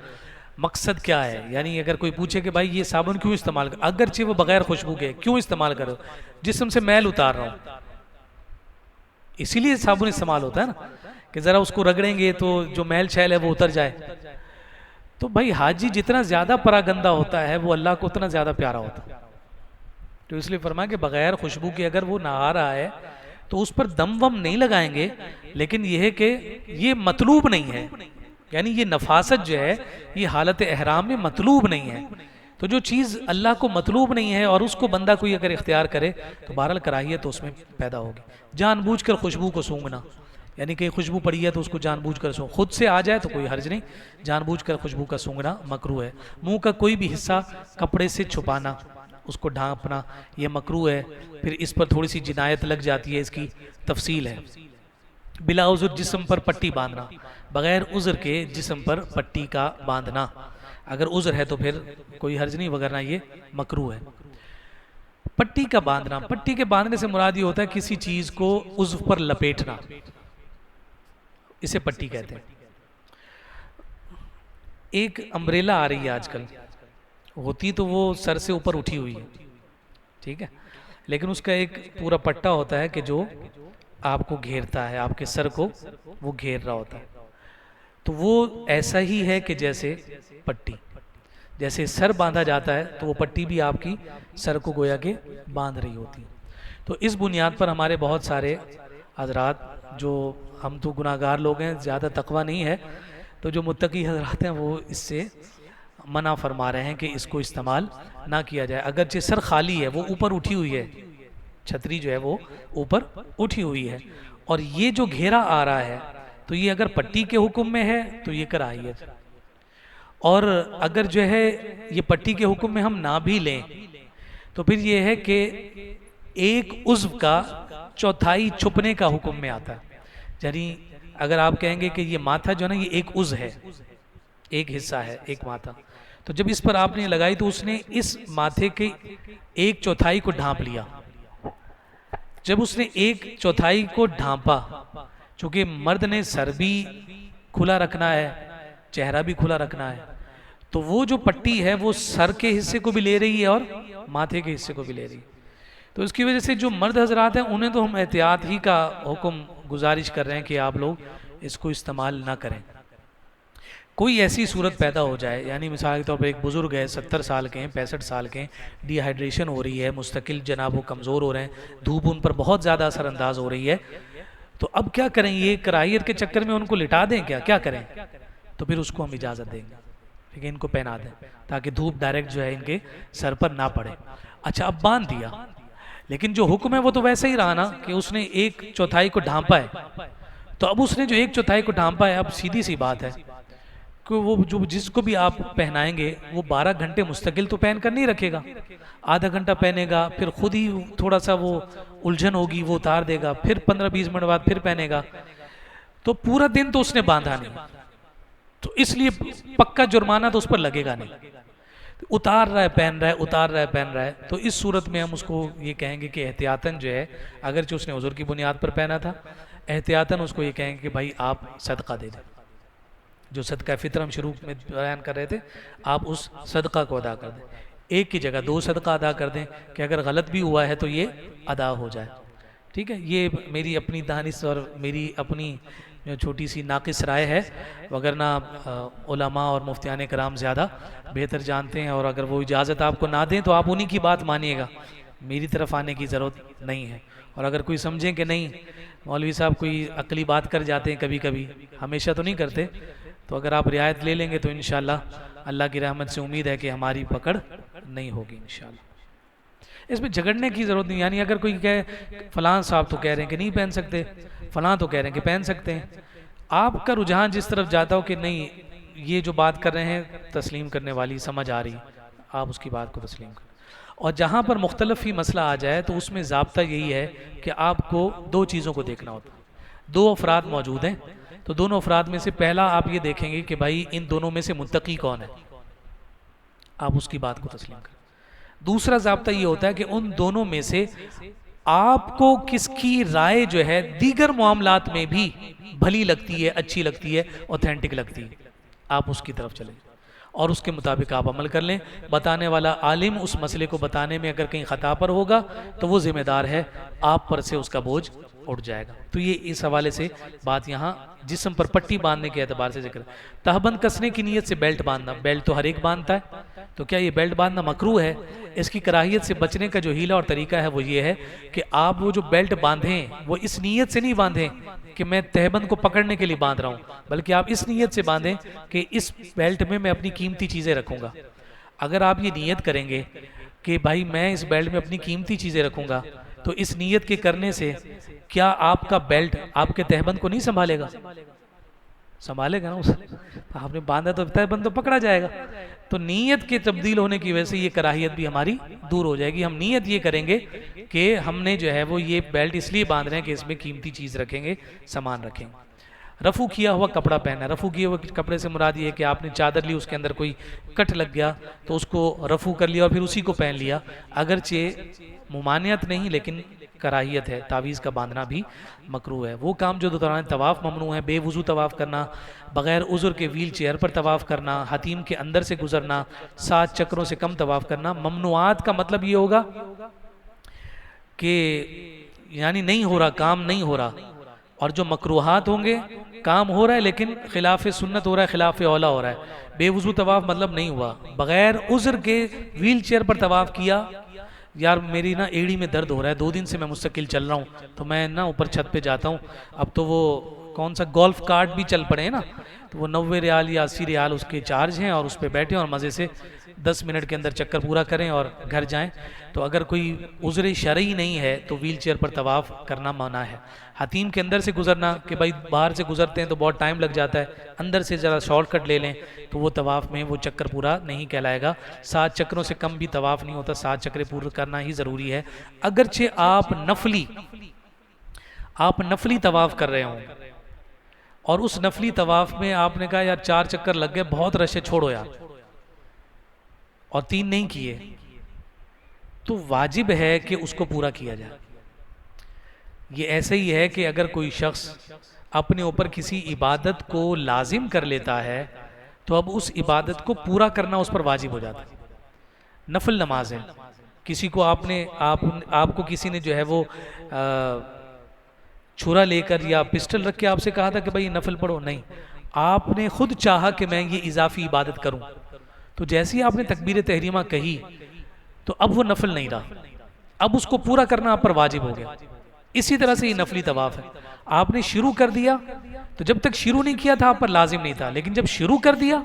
مقصد کیا ہے؟ یعنی اگر کوئی پوچھے کہ بھائی یہ صابن کیوں استعمال کر، اگرچہ وہ بغیر خوشبو کے، کیوں استعمال کرو؟ جسم سے میل اتار رہا ہوں، اسی لیے صابن استعمال ہوتا ہے نا، کہ ذرا اس کو رگڑیں گے تو جو میل چھیل ہے وہ اتر جائے. تو بھائی حاجی جتنا زیادہ پراگندہ ہوتا ہے وہ اللہ کو اتنا زیادہ پیارا ہوتا ہے. تو اس لیے فرمایا کہ بغیر خوشبو کے اگر وہ نہا رہا ہے تو اس پر دم وم نہیں لگائیں گے، لیکن یہ ہے کہ یہ مطلوب نہیں ہے. یعنی یہ نفاست جو ہے یہ حالت احرام میں مطلوب نہیں ہے. تو جو چیز اللہ کو مطلوب نہیں ہے اور اس کو بندہ کوئی اگر اختیار کرے تو بہرحال کراہیت تو اس میں پیدا ہوگی. جان بوجھ کر خوشبو کو سونگھنا، یعنی کہ خوشبو پڑی ہے تو اس کو جان بوجھ کر سونگ، خود سے آ جائے تو کوئی حرج نہیں، جان بوجھ کر خوشبو کا سونگھنا مکروہ ہے. منہ کا کوئی بھی حصہ کپڑے سے چھپانا، اس کو ڈھانپنا، یہ مکروہ ہے. پھر اس پر تھوڑی سی جنایت لگ جاتی ہے، اس کی تفصیل ہے. بلا عذر جسم پر پٹی باندھنا، بغیر عذر کے جسم پر پٹی کا باندھنا. اگر عذر ہے تو پھر کوئی حرج نہیں، وگرنہ یہ مکروہ ہے. پٹی کا باندھنا، پٹی کے باندھنے سے مراد یہ ہوتا ہے کسی چیز کو عضو پر لپیٹنا، اسے پٹی کہتے ہیں. ایک امبریلا آ رہی ہے آج کل، ہوتی تو وہ سر سے اوپر اٹھی ہوئی ہے، ٹھیک ہے، لیکن اس کا ایک پورا پٹا ہوتا ہے کہ جو آپ کو گھیرتا ہے، آپ کے سر کو وہ گھیر رہا ہوتا ہے. تو وہ ایسا ہی ہے کہ جیسے پٹی، جیسے سر باندھا جاتا ہے تو وہ پٹی بھی آپ کی سر کو گویا کہ باندھ رہی ہوتی. تو اس بنیاد پر ہمارے بہت سارے حضرات، جو ہم تو گناہگار لوگ ہیں، زیادہ تقویٰ نہیں ہے، تو جو متقی حضرات ہیں وہ اس سے منع فرما رہے ہیں کہ اس کو استعمال نہ کیا جائے. اگرچہ سر خالی ہے، وہ اوپر اٹھی ہوئی ہے، چھتری جو ہے وہ اوپر اٹھی ہوئی ہے، اور یہ جو گھیرا آ رہا ہے تو یہ اگر پٹی کے حکم میں ہے تو یہ کراہیت. اور اگر جو ہے یہ پٹی کے حکم میں ہم نہ بھی لیں تو پھر یہ ہے کہ ایک عضو کا چوتھائی چھپنے کا حکم میں آتا ہے. یعنی اگر آپ کہیں گے کہ یہ ماتھا جو ہے نا یہ ایک عضو ہے، ایک حصہ ہے، ایک ماتھا، تو جب اس پر آپ نے لگائی تو اس نے اس ماتھے کے ایک چوتھائی کو ڈھانپ لیا. جب اس نے ایک چوتھائی کو ڈھانپا، چونکہ مرد نے سر بھی کھلا رکھنا ہے، چہرہ بھی کھلا رکھنا ہے، تو وہ جو پٹی ہے وہ سر کے حصے کو بھی لے رہی ہے اور ماتھے کے حصے کو بھی لے رہی ہے. تو اس کی وجہ سے جو مرد حضرات ہیں انہیں تو ہم احتیاط ہی کا حکم گزارش کر رہے ہیں کہ آپ لوگ اس کو استعمال نہ کریں. کوئی ایسی صورت پیدا ہو جائے، یعنی مثال کے طور پر ایک بزرگ ہے، 70 سال کے ہیں، 65 سال کے ہیں، ڈی ہائیڈریشن ہو رہی ہے، مستقل جناب وہ کمزور ہو رہے ہیں، دھوپ ان پر بہت زیادہ اثر انداز ہو رہی ہے، تو اب کیا کریں؟ یہ کراہیت کے چکر میں ان کو لٹا دیں کیا کریں؟ تو پھر اس کو ہم اجازت دیں گے، ٹھیک ہے، ان کو پہنا دیں تاکہ دھوپ ڈائریکٹ جو ہے ان کے سر پر نہ پڑے. اچھا اب باندھ دیا، لیکن جو حکم ہے وہ تو ویسے ہی رہا نا کہ اس نے ایک چوتھائی کو ڈھانپا ہے. تو اب اس نے جو ایک چوتھائی کو ڈھانپا ہے، اب سیدھی سی بات ہے کہ وہ جو جس کو بھی آپ پہنائیں گے وہ 12 گھنٹے مستقل تو پہن کر نہیں رکھے گا، آدھا گھنٹہ پہنے گا، پھر خود ہی تھوڑا سا وہ الجھن ہوگی، وہ اتار دے گا، پھر 15-20 منٹ بعد پھر پہنے گا، تو پورا دن تو اس نے باندھا نہیں، تو اس لیے پکا جرمانہ تو اس پر لگے گا نہیں. اتار رہا ہے پہن رہا ہے، اتار رہا ہے پہن رہا ہے، تو اس صورت میں ہم اس کو یہ کہیں گے کہ احتیاطاً جو ہے، اگرچہ اس نے عذر کی بنیاد پر پہنا تھا، احتیاطاً اس کو یہ کہیں گے کہ بھائی آپ صدقہ دے دیں. جو صدقہ فطر ہم شروع میں بیان کر رہے تھے، آپ اس صدقہ کو ادا کر دیں. ایک کی جگہ 2 صدقہ ادا کر دیں کہ اگر غلط بھی ہوا ہے تو یہ ادا ہو جائے. ٹھیک ہے، یہ میری اپنی دانش اور میری اپنی چھوٹی سی ناقص رائے ہے، وگرنہ علماء اور مفتیان کرام زیادہ بہتر جانتے ہیں، اور اگر وہ اجازت آپ کو نہ دیں تو آپ انہی کی بات مانیے گا، میری طرف آنے کی ضرورت نہیں ہے. اور اگر کوئی سمجھیں کہ نہیں مولوی صاحب کوئی عقلی بات کر جاتے ہیں کبھی کبھی، ہمیشہ تو نہیں کرتے، تو اگر آپ رعایت لے لیں گے تو انشاءاللہ اللہ کی رحمت سے امید ہے کہ ہماری پکڑ نہیں ہوگی انشاءاللہ. اس میں جھگڑنے کی ضرورت نہیں، یعنی اگر کوئی کہے فلاں صاحب تو کہہ رہے ہیں کہ نہیں پہن سکتے، فلاں تو کہہ رہے ہیں کہ پہن سکتے ہیں، آپ کا رجحان جس طرف جاتا ہو کہ نہیں یہ جو بات کر رہے ہیں تسلیم کرنے والی سمجھ آ رہی، آپ اس کی بات کو تسلیم کریں. اور جہاں پر مختلف ہی مسئلہ آ جائے تو اس میں ضابطہ یہی ہے کہ آپ کو 2 چیزوں کو دیکھنا ہوتا ہے. 2 افراد موجود ہیں تو دونوں افراد میں سے پہلا آپ یہ دیکھیں گے کہ بھائی ان دونوں میں سے متقی کون ہے، آپ اس کی بات کو تسلیم کریں. دوسرا ضابطہ یہ ہوتا ہے کہ ان دونوں میں سے آپ کو کس کی رائے جو ہے دیگر معاملات میں بھی بھلی لگتی ہے، اچھی لگتی ہے، اوتھینٹک لگتی ہے، آپ اس کی طرف چلیں اور اس کے مطابق آپ عمل کر لیں. بتانے والا عالم اس مسئلے کو بتانے میں اگر کہیں خطا پر ہوگا تو وہ ذمہ دار ہے، آپ پر سے اس کا بوجھ اٹھ جائے گا. تو یہ اس حوالے سے بات یہاں جسم پر پٹی باندھنے کے اعتبار سے ذکر ہے. تہبند کسنے کی نیت سے بیلٹ باندھنا، بیلٹ تو ہر ایک باندھتا ہے، تو کیا یہ بیلٹ باندھنا مکروہ ہے؟ اس کی کراہیت سے بچنے کا جو ہیلہ اور طریقہ ہے وہ یہ ہے کہ آپ وہ جو بیلٹ باندھیں وہ اس نیت سے نہیں باندھیں کہ میں تہبند کو پکڑنے کے لیے باندھ رہا ہوں، بلکہ آپ اس نیت سے باندھیں کہ اس بیلٹ میں میں اپنی قیمتی چیزیں رکھوں گا. اگر آپ یہ نیت کریں گے کہ بھائی میں اس بیلٹ میں اپنی قیمتی چیزیں رکھوں گا، تو اس نیت کے کرنے سے کیا آپ کا بیلٹ آپ کے تہبند کو نہیں سنبھالے گا؟ سنبھالے گا نا. اسے آپ نے باندھا تو تہبند تو پکڑا جائے گا. تو نیت کے تبدیل ہونے کی وجہ سے یہ کراہیت بھی ہماری دور ہو جائے گی. ہم نیت یہ کریں گے کہ ہم نے جو ہے وہ یہ بیلٹ اس لیے باندھ رہے ہیں کہ اس میں قیمتی چیز رکھیں گے، سامان رکھیں گے. رفو کیا ہوا کپڑا پہنا، رفو کیے ہوئے کپڑے سے مراد یہ ہے کہ آپ نے چادر لی، اس کے اندر کوئی کٹ لگ گیا تو اس کو رفو کر لیا اور پھر اسی کو پہن لیا. اگرچہ ممانعت نہیں لیکن کراہیت ہے، تعویذ کا باندھنا بھی مکروہ ہے. وہ کام جو دوران طواف ممنوع ہے، بے وضو طواف کرنا، بغیر عذر کے ویل چیئر پر طواف کرنا، حتیم کے اندر سے گزرنا، 7 چکروں سے کم طواف کرنا. ممنوعات کا مطلب یہ ہوگا کہ یعنی نہیں ہو رہا، کام نہیں ہو رہا. اور جو مکروہات ہوں گے کام ہو رہا ہے لیکن خلاف سنت ہو رہا ہے، خلاف اولا ہو رہا ہے. بے وضو طواف مطلب نہیں ہوا، بغیر عذر کے ویل چیئر پر طواف کیا، یار میری ایڑی میں درد ہو رہا ہے، 2 دن سے میں مستقل چل رہا ہوں، تو میں اوپر چھت پہ جاتا ہوں، اب تو وہ کون سا گولف کارٹ بھی چل پڑے ہیں نا، تو وہ 90 ریال یا 80 ریال اس کے چارج ہیں، اور اس پہ بیٹھیں اور مزے سے 10 منٹ کے اندر چکر پورا کریں اور گھر جائیں۔ تو اگر کوئی عذر شرعی نہیں ہے تو ویل چیئر پر طواف کرنا منع ہے۔ حتیم کے اندر سے گزرنا کہ بھائی باہر سے گزرتے ہیں تو بہت ٹائم لگ جاتا ہے، اندر سے ذرا شارٹ کٹ لے لیں تو وہ طواف میں وہ چکر پورا نہیں کہلائے گا۔ 7 چکروں سے کم بھی طواف نہیں ہوتا، 7 چکریں پورا کرنا ہی ضروری ہے۔ اگرچہ آپ نفلی طواف کر رہے ہوں اور اس نفلی طواف میں آپ نے کہا یار 4 چکر لگ گئے، بہت رش ہے، چھوڑو یار، اور 3 نہیں کیے، تو واجب ہے کہ اس کو پورا کیا جائے۔ یہ ایسے ہی ہے کہ اگر کوئی شخص اپنے اوپر کسی عبادت کو لازم کر لیتا ہے تو اب اس عبادت کو پورا کرنا اس پر واجب ہو جاتا ہے۔ نفل نماز ہے، کسی کو آپ کو کسی نے جو ہے وہ چھرا لے کر یا پسٹل رکھ کے آپ سے کہا تھا کہ بھائی نفل پڑھو، نہیں، آپ نے خود چاہا کہ میں یہ اضافی عبادت کروں، تو جیسے ہی آپ نے تکبیر تحریمہ کہی تو اب وہ نفل نہیں رہا، اب اس کو پورا کرنا آپ پر واجب ہو گیا۔ اسی طرح سے یہ نفلی طواف ہے، آپ نے شروع کر دیا تو جب تک شروع نہیں کیا تھا آپ پر لازم نہیں تھا، لیکن جب شروع کر دیا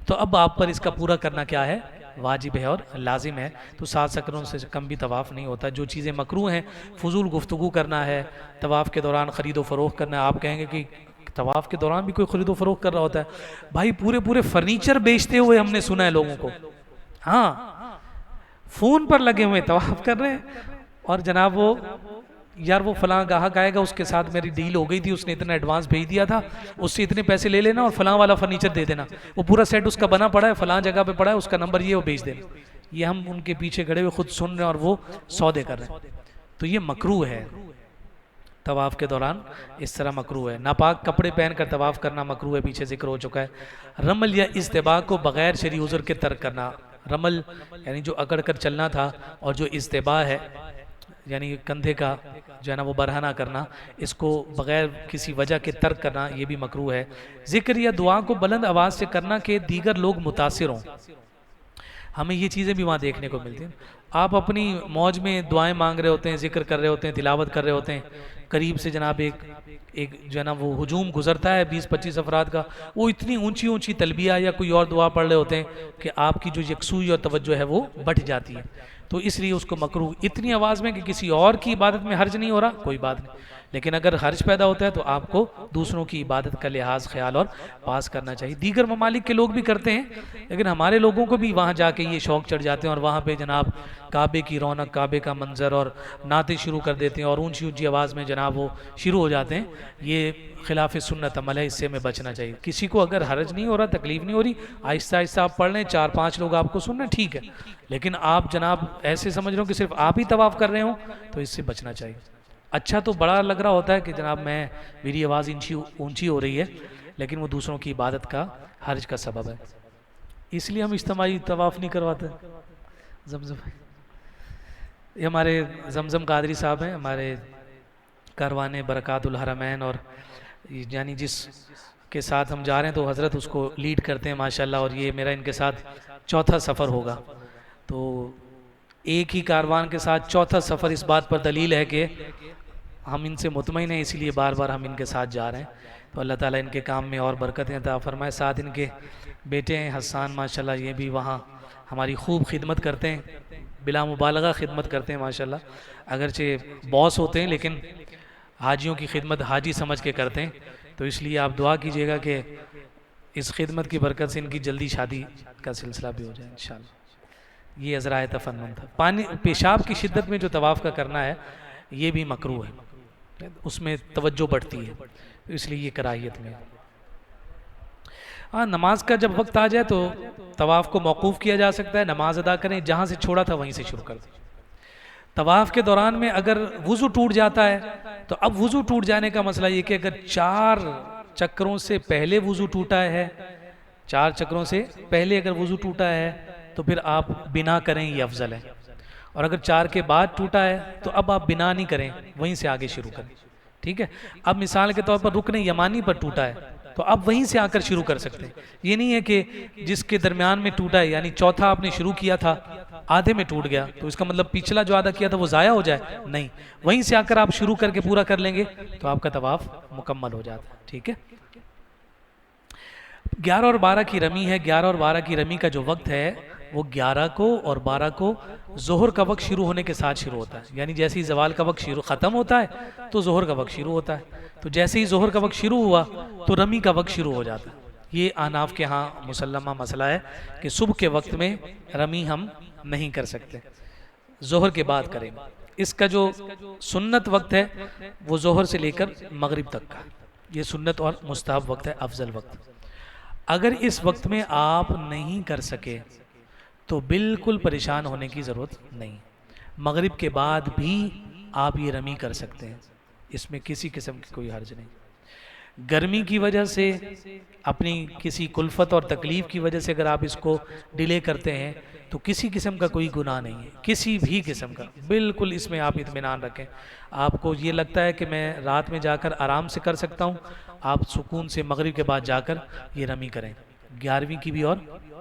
تو اب آپ پر اس کا پورا کرنا کیا ہے؟ واجب ہے اور لازم ہے۔ تو 7 چکروں سے کم بھی طواف نہیں ہوتا۔ جو چیزیں مکروہ ہیں، فضول گفتگو کرنا ہے، طواف کے دوران خرید و فروخت کرنا ہے۔ آپ کہیں گے کہ طواف کے دوران بھی کوئی خرید و فروخت کر رہا ہوتا ہے؟ بھائی پورے فرنیچر بیچتے ہوئے ہم نے سنا ہے لوگوں کو، ہاں، فون پر لگے ہوئے طواف کر رہے ہیں، اور جناب وہ یار وہ فلاں گاہک آئے گا، اس کے ساتھ میری ڈیل ہو گئی تھی، اس نے اتنا ایڈوانس بھیج دیا تھا، اس سے اتنے پیسے لے لینا اور فلاں والا فرنیچر دے دینا، وہ پورا سیٹ اس کا بنا پڑا ہے، فلاں جگہ پہ پڑا ہے، اس کا نمبر یہ وہ بھیج دینا۔ یہ ہم ان کے پیچھے کھڑے ہوئے خود سن رہے ہیں اور وہ سودے کر رہے ہیں، تو یہ مکروہ ہے۔ طواف کے دوران اس طرح مکروہ ہے۔ ناپاک کپڑے پہن کر طواف کرنا مکروہ ہے، پیچھے ذکر ہو چکا ہے۔ رمل یا استباء کو بغیر شرعی عذر کے ترک کرنا، رمل یعنی جو اکڑ کر چلنا تھا، اور جو استباء ہے یعنی کندھے کا جو ہے نا وہ برہنہ کرنا، اس کو بغیر کسی وجہ کے ترک کرنا یہ بھی مکروہ ہے۔ ذکر یا دعا کو بلند آواز سے کرنا کہ دیگر لوگ متاثر ہوں، ہمیں یہ چیزیں بھی وہاں دیکھنے کو ملتی ہیں۔ آپ اپنی موج میں دعائیں مانگ رہے ہوتے ہیں، ذکر کر رہے ہوتے ہیں، تلاوت کر رہے ہوتے ہیں، قریب سے جناب ایک جو ہے نا وہ ہجوم گزرتا ہے 20-25 افراد کا، وہ اتنی اونچی تلبیہ یا کوئی اور دعا پڑھ رہے ہوتے ہیں کہ آپ کی جو یکسوئی اور توجہ ہے وہ بٹ جاتی ہے، تو اس لیے اس کو مکروہ اتنی آواز میں کہ کسی اور کی عبادت میں حرج نہیں ہو رہا، کوئی بات نہیں، لیکن اگر حرج پیدا ہوتا ہے تو آپ کو دوسروں کی عبادت کا لحاظ خیال اور پاس کرنا چاہیے۔ دیگر ممالک کے لوگ بھی کرتے ہیں، لیکن ہمارے لوگوں کو بھی وہاں جا کے یہ شوق چڑھ جاتے ہیں اور وہاں پہ جناب کعبے کی رونق، کعبے کا منظر اور نعتیں شروع کر دیتے ہیں اور اونچی آواز میں جناب وہ شروع ہو جاتے ہیں۔ یہ خلاف سنت عمل ہے، اس سے ہمیں بچنا چاہیے۔ کسی کو اگر حرج نہیں ہو رہا، تکلیف نہیں ہو رہی، آہستہ آہستہ آپ پڑھ لیں، 4-5 لوگ آپ کو سن رہے ہیں، ٹھیک ہے، لیکن آپ جناب ایسے سمجھ رہے ہو کہ صرف آپ ہی طواف کر رہے ہوں تو اس سے بچنا چاہیے۔ اچھا تو بڑا لگ رہا ہوتا ہے کہ جناب میری آواز اونچی ہو رہی ہے، لیکن وہ دوسروں کی عبادت کا حرج کا سبب ہے، اس لیے ہم اجتماعی طواف نہیں کرواتے۔ زمزم یہ ہمارے زمزم قادری صاحب ہیں، ہمارے کاروان برکات الحرمین، اور یعنی جس کے ساتھ ہم جا رہے ہیں تو حضرت اس کو لیڈ کرتے ہیں ماشاءاللہ، اور یہ میرا ان کے ساتھ 4تھا سفر ہوگا، تو ایک ہی کاروان کے ساتھ 4تھا سفر اس بات پر دلیل ہے کہ ہم ان سے مطمئن ہیں، اس لیے بار بار ہم ان کے ساتھ جا رہے ہیں۔ تو اللہ تعالیٰ ان کے کام میں اور برکتیں عطا فرمائے۔ ساتھ ان کے بیٹے ہیں حسان ماشاءاللہ، یہ بھی وہاں ہماری خوب خدمت کرتے ہیں، بلا مبالغہ خدمت کرتے ہیں ماشاءاللہ، اگرچہ باس ہوتے ہیں لیکن حاجیوں کی خدمت حاجی سمجھ کے کرتے ہیں، تو اس لیے آپ دعا کیجئے گا کہ اس خدمت کی برکت سے ان کی جلدی شادی کا سلسلہ بھی ہو جائے انشاءاللہ۔ یہ عذرائے تفنن تھا۔ پیشاب کی شدت میں جو طواف کا کرنا ہے یہ بھی مکروہ ہے، اس میں توجہ بڑھتی ہے، اس لیے یہ کراہیت میں ہے۔ ہاں، نماز کا جب وقت آ جائے تو طواف کو موقوف کیا جا سکتا ہے، نماز ادا کریں، جہاں سے چھوڑا تھا وہیں سے شروع کر دیں۔ طواف کے دوران میں اگر وضو ٹوٹ جاتا ہے تو اب وضو ٹوٹ جانے کا مسئلہ یہ کہ اگر 4 چکروں سے پہلے وضو ٹوٹا ہے، 4 چکروں سے پہلے اگر وضو ٹوٹا ہے تو پھر آپ بنا کریں، یہ افضل ہے، اور اگر 4 کے بعد ٹوٹا ہے تو اب آپ بنا نہیں کریں، وہیں سے آگے شروع کریں، ٹھیک ہے۔ اب مثال کے طور پر رکن یمانی پر ٹوٹا ہے تو اب وہیں سے آ کر شروع کر سکتے ہیں. یہ نہیں ہے کہ جس کے درمیان میں ٹوٹا ہے، یعنی چوتھا آپ نے شروع کیا تھا آدھے میں ٹوٹ گیا تو اس کا مطلب پچھلا جو آدھا کیا تھا وہ ضائع ہو جائے، نہیں، وہیں سے آ کر آپ شروع کر کے پورا کر لیں گے تو آپ کا طواف مکمل ہو جاتا ہے. ٹھیک ہے. 11 اور 12 کی رمی ہے. 11 اور 12 کی رمی کا جو وقت ہے وہ 11 کو اور 12 کو ظہر کا وقت شروع ہونے کے ساتھ شروع ہوتا ہے. یعنی جیسے ہی زوال کا وقت ختم ہوتا ہے تو ظہر کا وقت شروع ہوتا ہے. تو جیسے ہی ظہر کا وقت شروع ہوا تو رمی کا وقت شروع ہو جاتا ہے. یہ احناف کے ہاں مسلمہ مسئلہ ہے کہ صبح کے وقت میں رمی ہم نہیں کر سکتے، ظہر کے بعد کریں گے. اس کا جو سنت وقت ہے وہ ظہر سے لے کر مغرب تک کا، یہ سنت اور مستحب وقت ہے، افضل وقت. اگر اس وقت میں آپ نہیں کر سکے تو بالکل پریشان ہونے کی ضرورت نہیں. مغرب کے بعد بھی آپ یہ رمی کر سکتے ہیں، اس میں کسی قسم کی کوئی حرج نہیں. گرمی کی وجہ سے، اپنی کسی کلفت اور تکلیف کی وجہ سے اگر آپ اس کو ڈیلے کرتے ہیں تو کسی قسم کا کوئی گناہ نہیں ہے، کسی بھی قسم کا. بالکل اس میں آپ اطمینان رکھیں. آپ کو یہ لگتا ہے کہ میں رات میں جا کر آرام سے کر سکتا ہوں، آپ سکون سے مغرب کے بعد جا کر یہ رمی کریں، 11ویں کی بھی اور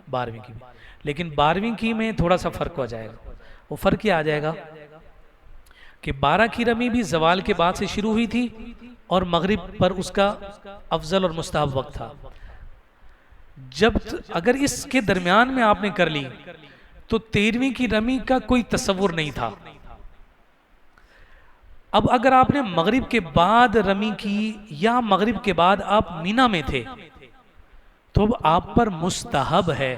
12ویں کی بھی. لیکن 12ویں کی میں تھوڑا سا فرق ہو جائے گا. وہ فرق کیا آ جائے گا کہ 12 کی رمی بھی زوال کے بعد سے شروع ہوئی تھی اور مغرب پر اس کا افضل اور مستحب وقت تھا. جب اگر اس کے درمیان میں آپ نے کر لی تو 13ویں کی رمی کا کوئی تصور نہیں تھا. اب اگر آپ نے مغرب کے بعد رمی کی یا مغرب کے بعد آپ مینا میں تھے تو اب آپ پر مستحب ہے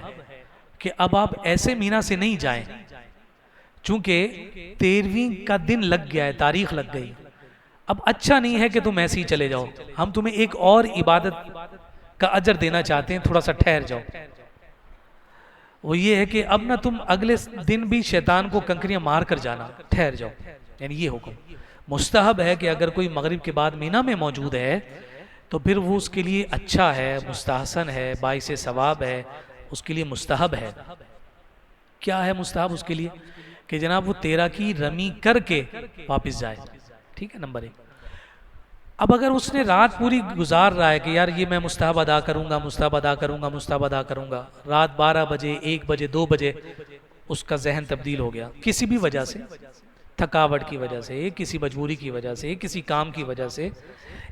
کہ اب آپ ایسے مینا سے نہیں جائیں، چونکہ 13ویں کا دن لگ گیا ہے، تاریخ لگ گئی. اب اچھا نہیں ہے کہ تم ایسے ہی چلے جاؤ، ہم تمہیں ایک اور عبادت کا اجر دینا چاہتے ہیں، تھوڑا سا ٹھہر جاؤ. وہ یہ ہے کہ اب نہ تم اگلے دن بھی شیطان کو کنکریاں مار کر جانا، ٹھہر جاؤ. یعنی یہ حکم مستحب ہے کہ اگر کوئی مغرب کے بعد مینا میں موجود ہے تو پھر وہ اس کے لیے اچھا ہے، مستحسن ہے، باعث ثواب ہے، اس کے لیے مستحب ہے. کیا ہے مستحب اس کے لیے؟ کہ جناب وہ 13 کی رمی کر کے واپس جائے. ٹھیک ہے، نمبر 1. اب اگر اس نے رات پوری گزار رہا ہے کہ یار یہ میں مستحب ادا کروں گا، مستحب ادا کروں گا، مستحب ادا کروں گا، رات 12 بجے 1 بجے 2 بجے اس کا ذہن تبدیل ہو گیا کسی بھی وجہ سے، تھکاوٹ کی وجہ سے، کسی مجبوری کی وجہ سے، کسی کام کی وجہ سے،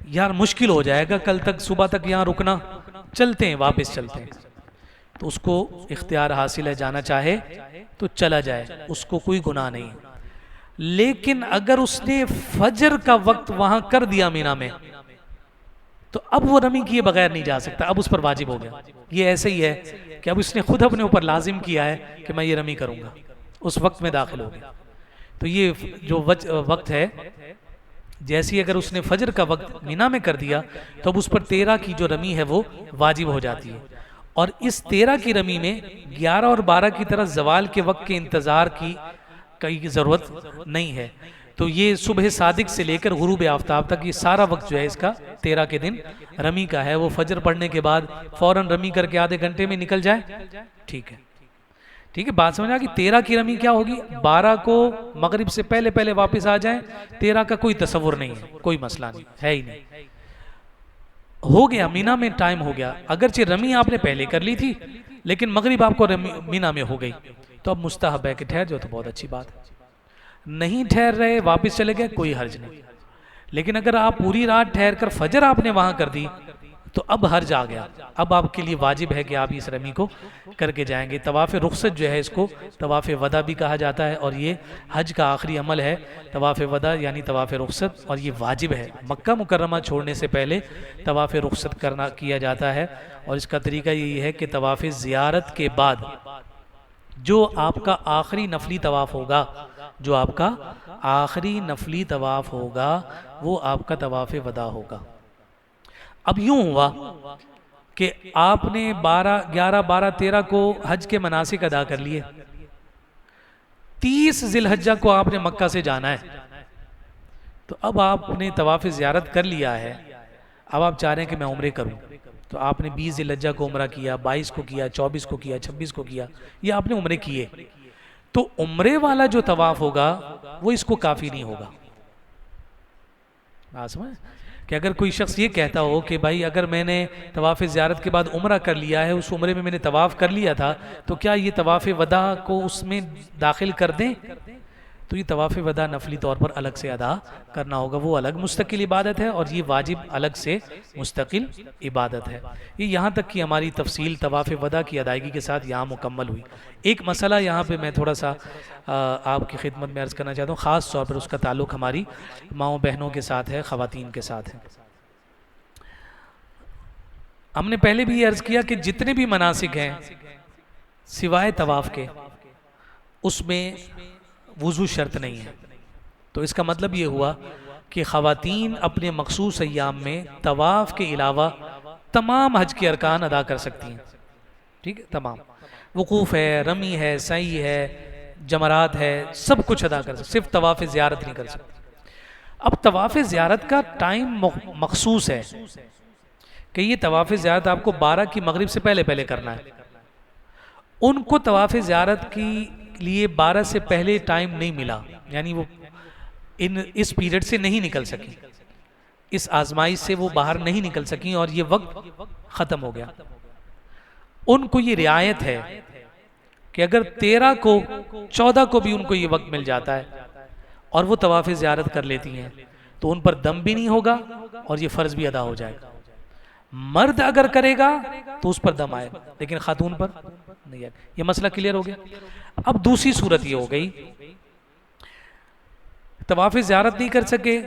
یار مشکل ہو جائے گا کل تک صبح تک یہاں رکنا، چلتے ہیں واپس چلتے ہیں، تو اس کو اختیار حاصل ہے، جانا چاہے تو چلا جائے، اس کو کوئی گناہ نہیں. لیکن اگر اس نے فجر کا وقت وہاں کر دیا مینا میں تو اب وہ رمی کیے بغیر نہیں جا سکتا، اب اس پر واجب ہو گیا. یہ ایسے ہی ہے کہ اب اس نے خود اپنے اوپر لازم کیا ہے کہ میں یہ رمی کروں گا، اس وقت میں داخل ہو گیا. تو یہ جو وقت ہے، جیسی اگر اس نے فجر کا وقت مینا میں کر دیا تو اب اس پر 13 کی جو رمی ہے وہ واجب ہو جاتی ہے. اور اس 13 کی رمی میں 11 اور 12 کی طرح زوال کے وقت کے انتظار کی کوئی ضرورت نہیں ہے. تو یہ صبح صادق سے لے کر غروب آفتاب تک یہ سارا وقت جو ہے اس کا 13 کے دن رمی کا ہے. وہ فجر پڑھنے کے بعد فوراً رمی کر کے آدھے گھنٹے میں نکل جائے. ٹھیک ہے، ٹھیک ہے، بات سمجھا کہ 13 کی رمی کیا ہوگی؟ 12 کو مغرب سے پہلے پہلے واپس آ جائیں، 13 کا کوئی تصور نہیں ہے، کوئی مسئلہ نہیں ہے ہی نہیں. ہو گیا مینا میں ٹائم ہو گیا، اگرچہ رمی آپ نے پہلے کر لی تھی لیکن مغرب آپ کو مینا میں ہو گئی تو اب مستحب ہے کہ ٹھہر جاؤ، تو بہت اچھی بات ہے. نہیں ٹھہر رہے واپس چلے گئے کوئی حرج نہیں. لیکن اگر آپ پوری رات ٹھہر کر فجر آپ نے وہاں کر دی تو اب حرج آ گیا، اب آپ کے لیے واجب ہے کہ آپ اس رمی کو کر کے جائیں گے. طواف رخصت جو ہے اس کو طواف وداع بھی کہا جاتا ہے، اور یہ حج کا آخری عمل ہے طواف وداع یعنی طواف رخصت، اور یہ واجب ہے. مکہ مکرمہ چھوڑنے سے پہلے طواف رخصت کیا جاتا ہے، اور اس کا طریقہ یہی ہے کہ طواف زیارت کے بعد جو آپ کا آخری نفلی طواف ہوگا، جو آپ کا آخری نفلی طواف ہوگا وہ آپ کا طواف وداع ہوگا. اب یوں ہوا کہ آپ نے 11 12 13 کو حج کے مناسک ادا کر لیے، 30 ذی الحجہ کو آپ نے مکہ سے جانا ہے، تو اب آپ نے طواف زیارت کر لیا ہے، اب آپ چاہ رہے ہیں کہ میں عمرے کروں. تو آپ نے 20 ذی الحجہ کو عمرہ کیا، 22 کو کیا، 24 کو کیا، 26 کو کیا، یہ آپ نے عمرے کیے. تو عمرے والا جو طواف ہوگا وہ اس کو کافی نہیں ہوگا. سمجھ کہ اگر کوئی شخص یہ کہتا ہو کہ بھائی اگر میں نے طواف زیارت کے بعد عمرہ کر لیا ہے، اس عمرے میں میں نے طواف کر لیا تھا، تو کیا یہ طواف وداع کو اس میں داخل کر دیں؟ تو یہ طواف وداع نفلی طور پر الگ سے ادا کرنا ہوگا، وہ الگ مستقل عبادت ہے، اور یہ واجب الگ سے مستقل عبادت ہے۔ یہ یہاں تک کہ ہماری تفصیل طواف وداع کی ادائیگی کے ساتھ یہاں مکمل ہوئی۔ ایک مسئلہ یہاں پہ میں تھوڑا سا آپ کی خدمت میں عرض کرنا چاہتا ہوں، خاص طور پر اس کا تعلق ہماری ماؤں بہنوں کے ساتھ ہے، خواتین کے ساتھ ہے۔ ہم نے پہلے بھی یہ عرض کیا کہ جتنے بھی مناسک ہیں سوائے طواف کے، اس میں وضو شرط نہیں ہے۔ تو اس کا مطلب یہ ہوا کہ خواتین اپنے مخصوص ایام میں طواف کے علاوہ تمام حج کے ارکان ادا کر سکتی ہیں، ٹھیک ہے، تمام، وقوف ہے، رمی ہے، سعی ہے، جمرات ہے، سب کچھ ادا کر سکتی، صرف طواف زیارت نہیں کر سکتی۔ اب طواف زیارت کا ٹائم مخصوص ہے کہ یہ طواف زیارت آپ کو 12 کی مغرب سے پہلے پہلے کرنا ہے۔ ان کو طواف زیارت کی لیے 12 سے پہلے ٹائم نہیں ملا، یعنی وہ اس پیریڈ سے نہیں نکل سکی، اس آزمائش سے وہ باہر نہیں نکل سکیں، اور یہ وقت ختم ہو گیا۔ ان کو یہ رعایت ہے کہ اگر 13 کو 14 کو بھی ان کو یہ وقت مل جاتا ہے اور وہ طواف زیارت کر لیتی ہیں تو ان پر دم بھی نہیں ہوگا اور یہ فرض بھی ادا ہو جائے گا۔ مرد اگر کرے گا تو اس پر دم آئے گا، لیکن خاتون پر نہیں آئے گا۔ یہ مسئلہ کلیئر ہو گیا۔ اب دوسری صورت یہ ہو گئی، طواف زیارت نہیں کر سکے،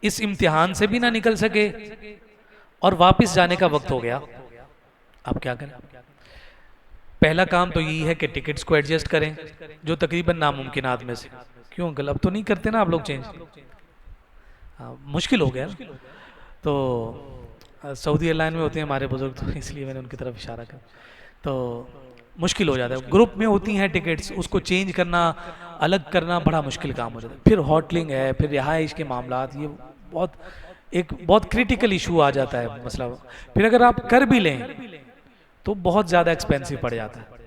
اس امتحان سے بھی نہ نکل سکے، اور واپس جانے کا وقت ہو گیا۔ اب کیا کریں؟ پہلا کام تو یہی ہے کہ ٹکٹس کو ایڈجسٹ کریں، جو تقریباً ناممکنات میں سے۔ کیوں انکل؟ اب تو نہیں کرتے نا آپ لوگ چینج؟ مشکل ہو گیا نا۔ تو سعودی ایئر لائن میں ہوتے ہیں ہمارے بزرگ، تو اس لیے میں نے ان کی طرف اشارہ کیا۔ تو مشکل ہو جاتا ہے، گروپ میں ہوتی ہیں ٹکٹس، اس کو چینج کرنا، الگ کرنا بڑا مشکل کام ہو جاتا ہے۔ پھر ہوٹلنگ ہے، پھر رہائش کے معاملات، یہ بہت کریٹیکل ایشو آ جاتا ہے مسئلہ۔ پھر اگر آپ کر بھی لیں تو بہت زیادہ ایکسپینسو پڑ جاتا ہے،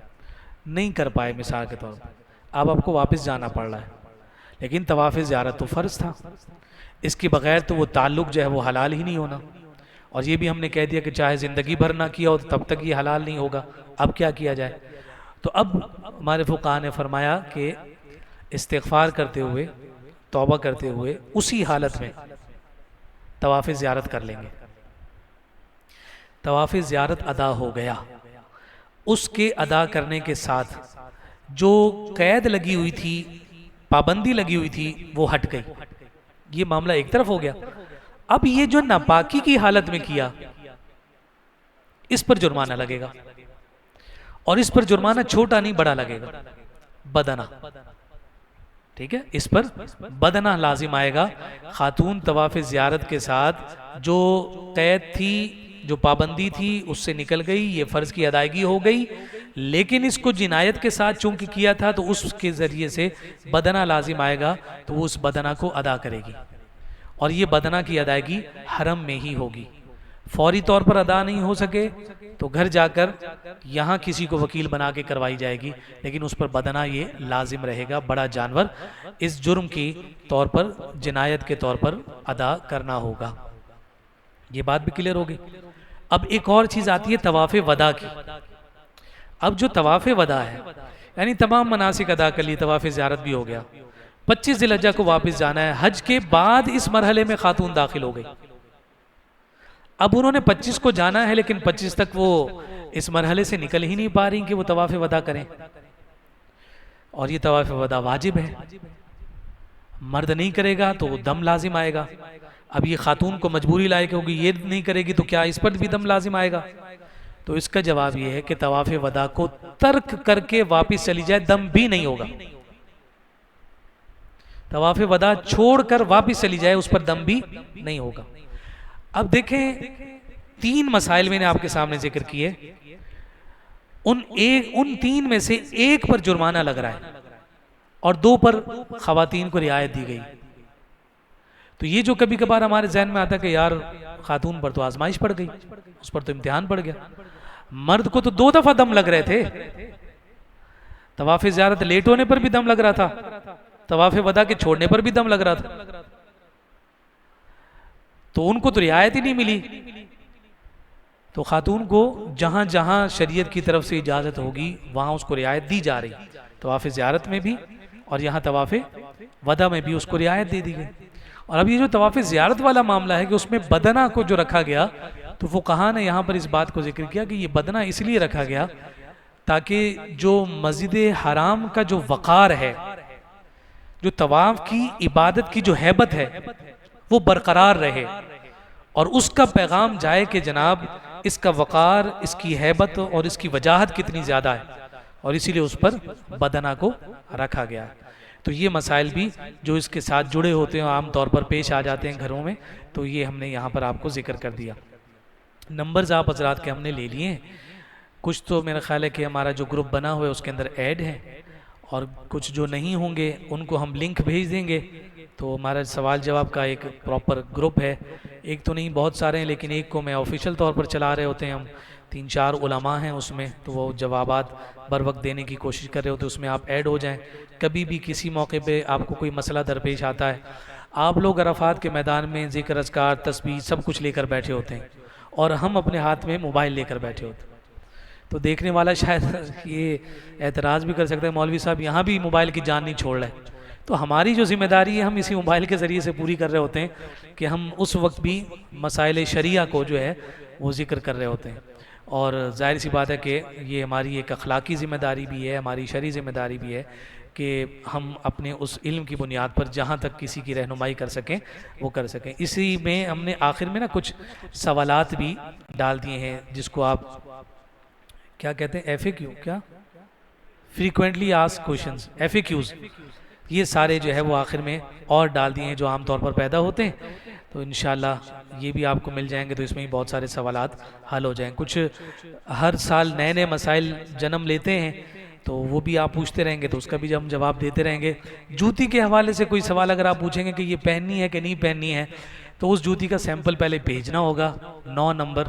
نہیں کر پائے مثال کے طور پر، اب آپ کو واپس جانا پڑ رہا ہے۔ لیکن طواف زیارت تو فرض تھا، اس کے بغیر تو وہ تعلق جو ہے وہ حلال ہی نہیں ہونا، اور یہ بھی ہم نے کہہ دیا کہ چاہے زندگی بھر نہ کیا ہو تب تک یہ حلال نہیں ہوگا۔ اب کیا کیا جائے؟ تو اب ہمارے فقہاء نے فرمایا کہ استغفار کرتے ہوئے، توبہ کرتے ہوئے اسی حالت میں طواف زیارت کر لیں گے۔ طواف زیارت ادا ہو گیا، اس کے ادا کرنے کے ساتھ جو قید لگی ہوئی تھی، پابندی لگی ہوئی تھی، وہ ہٹ گئی۔ یہ معاملہ ایک طرف ہو گیا۔ اب یہ جو ناپاکی کی حالت میں کیا، اس پر جرمانہ لگے گا، اور اس پر جرمانہ چھوٹا نہیں بڑا لگے گا، بدنہ، ٹھیک ہے، اس پر بدنہ لازم آئے گا۔ خاتون طواف زیارت کے ساتھ جو قید تھی، جو پابندی تھی، اس سے نکل گئی، یہ فرض کی ادائیگی ہو گئی، لیکن اس کو جنایت کے ساتھ چونکہ کیا تھا تو اس کے ذریعے سے بدنہ لازم آئے گا، تو وہ اس بدنہ کو ادا کرے گی، اور یہ بدنہ کی ادائیگی حرم میں ہی ہوگی۔ فوری طور پر ادا نہیں ہو سکے تو گھر جا کر یہاں کسی کو وکیل بنا کے کروائی جائے گی، لیکن اس پر بدنہ یہ لازم رہے گا، بڑا جانور اس جرم کی طور پر، جنایت کے طور پر ادا کرنا ہوگا۔ یہ بات بھی کلیئر ہوگی۔ اب ایک اور چیز آتی ہے طواف وداع کی۔ اب جو طواف وداع ہے، یعنی تمام مناسک ادا کر لی، طواف زیارت بھی ہو گیا، 25 ذی الحجہ کو واپس جانا ہے، حج کے بعد اس مرحلے میں خاتون داخل ہو گئی۔ اب انہوں نے 25 کو جانا ہے، لیکن 25 تک وہ اس مرحلے سے نکل ہی نہیں پا رہی کہ وہ طواف وداع کریں، اور یہ طواف وداع واجب ہے، مرد نہیں کرے گا تو دم لازم آئے گا۔ اب یہ خاتون کو مجبوری لائق ہوگی، یہ نہیں کرے گی تو کیا اس پر بھی دم لازم آئے گا؟ تو اس کا جواب یہ ہے کہ طواف وداع کو ترک کر کے واپس چلی جائے، دم بھی نہیں ہوگا۔ طواف وداع چھوڑ کر واپس چلی جائے، اس پر دم بھی نہیں ہوگا۔ اب دیکھیں، 3 مسائل میں نے آپ کے سامنے ذکر کیے، ان 3 میں سے ایک پر جرمانہ لگ رہا ہے اور 2 پر خواتین کو رعایت دی گئی۔ تو یہ جو کبھی کبھار ہمارے ذہن میں آتا ہے کہ یار خاتون پر تو آزمائش پڑ گئی، اس پر تو امتحان پڑ گیا، مرد کو تو 2 دفعہ دم لگ رہے تھے، طواف زیارت لیٹ ہونے پر بھی دم لگ رہا تھا، طواف وداع کے چھوڑنے پر بھی دم لگ رہا تھا، تو ان کو تو رعایت ہی نہیں ملی. تو خاتون کو جہاں جہاں شریعت کی طرف سے اجازت ہوگی وہاں اس کو رعایت دی جا رہی. طواف زیارت میں بھی اور یہاں طواف وداع میں بھی اس کو رعایت دے دی گئی. اور اب یہ جو طواف زیارت والا معاملہ ہے کہ اس میں بدنہ کو جو رکھا گیا، تو فقہا نے یہاں پر اس بات کو ذکر کیا کہ یہ بدنہ اس لیے رکھا گیا تاکہ جو مسجد حرام کا جو وقار ہے، جو طواف کی عبادت کی جو ہیبت ہے وہ برقرار رہے، اور اس کا پیغام جائے کہ جناب اس کا وقار، اس کی ہیبت اور اس کی وجاہت کتنی زیادہ ہے، اور اسی لیے اس پر بدنہ کو رکھا گیا. تو یہ مسائل بھی جو اس کے ساتھ جڑے ہوتے ہیں عام طور پر پیش آ جاتے ہیں گھروں میں، تو یہ ہم نے یہاں پر آپ کو ذکر کر دیا. نمبرز آپ حضرات کے ہم نے لے لیے ہیں. کچھ تو میرا خیال ہے کہ ہمارا جو گروپ بنا ہوا ہے اس کے اندر ایڈ ہے، اور کچھ جو نہیں ہوں گے ان کو ہم لنک بھیج دیں گے. تو ہمارا سوال جواب کا ایک پراپر گروپ ہے، ایک تو نہیں بہت سارے ہیں، لیکن ایک کو میں آفیشیل طور پر چلا رہے ہوتے ہیں ہم. 3-4 علماء ہیں اس میں، تو وہ جوابات بر وقت دینے کی کوشش کر رہے ہوتے ہیں. اس میں آپ ایڈ ہو جائیں. کبھی بھی کسی موقع پہ آپ کو کوئی مسئلہ درپیش آتا ہے، آپ لوگ عرفات کے میدان میں ذکر اذکار تسبیح سب کچھ لے کر بیٹھے ہوتے ہیں، اور ہم اپنے ہاتھ میں موبائل لے کر بیٹھے ہوتے ہیں. تو دیکھنے والا شاید یہ اعتراض بھی کر سکتا ہے، مولوی صاحب یہاں بھی موبائل کی جان نہیں چھوڑ رہے. تو ہماری جو ذمہ داری ہے ہم اسی موبائل کے ذریعے سے پوری کر رہے ہوتے ہیں کہ ہم اس وقت بھی مسائل شریعہ کو جو ہے وہ ذکر کر رہے ہوتے ہیں. اور ظاہر سی بات ہے کہ یہ ہماری ایک اخلاقی ذمہ داری بھی ہے، ہماری شرعی ذمہ داری بھی ہے کہ ہم اپنے اس علم کی بنیاد پر جہاں تک کسی کی رہنمائی کر سکیں وہ کر سکیں. اسی میں ہم نے آخر میں نا کچھ سوالات بھی ڈال دیے ہیں، جس کو آپ کیا کہتے ہیں، ایف اے کیو، کیا frequently asked questions, F A Qs, یہ سارے جو ہے وہ آخر میں اور ڈال دیے ہیں جو عام طور پر پیدا ہوتے ہیں. تو انشاءاللہ یہ بھی آپ کو مل جائیں گے، تو اس میں ہی بہت سارے سوالات حل ہو جائیں. کچھ ہر سال نئے نئے مسائل جنم لیتے ہیں، تو وہ بھی آپ پوچھتے رہیں گے، تو اس کا بھی ہم جواب دیتے رہیں گے. جوتی کے حوالے سے کوئی سوال اگر آپ پوچھیں گے کہ یہ پہننی ہے کہ نہیں پہننی ہے، تو اس جوتی کا سیمپل پہلے بھیجنا ہوگا، 9 نمبر،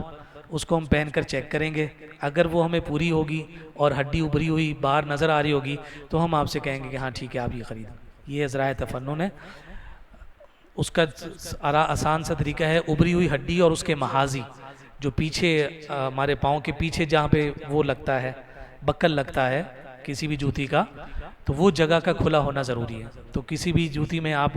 اس کو ہم پہن کر چیک کریں گے. اگر وہ ہمیں پوری ہوگی اور ہڈی ابری ہوئی باہر نظر آ رہی ہوگی تو ہم آپ سے کہیں گے کہ ہاں ٹھیک ہے آپ یہ خریدیں. یہ ذرائع تفنن ہے. اس کا آسان سا طریقہ ہے، ابری ہوئی ہڈی اور اس کے محاذی جو پیچھے ہمارے پاؤں کے پیچھے جہاں پہ وہ لگتا ہے، بکل لگتا ہے کسی بھی جوتی کا، تو وہ جگہ کا کھلا ہونا ضروری ہے. تو کسی بھی جوتی میں آپ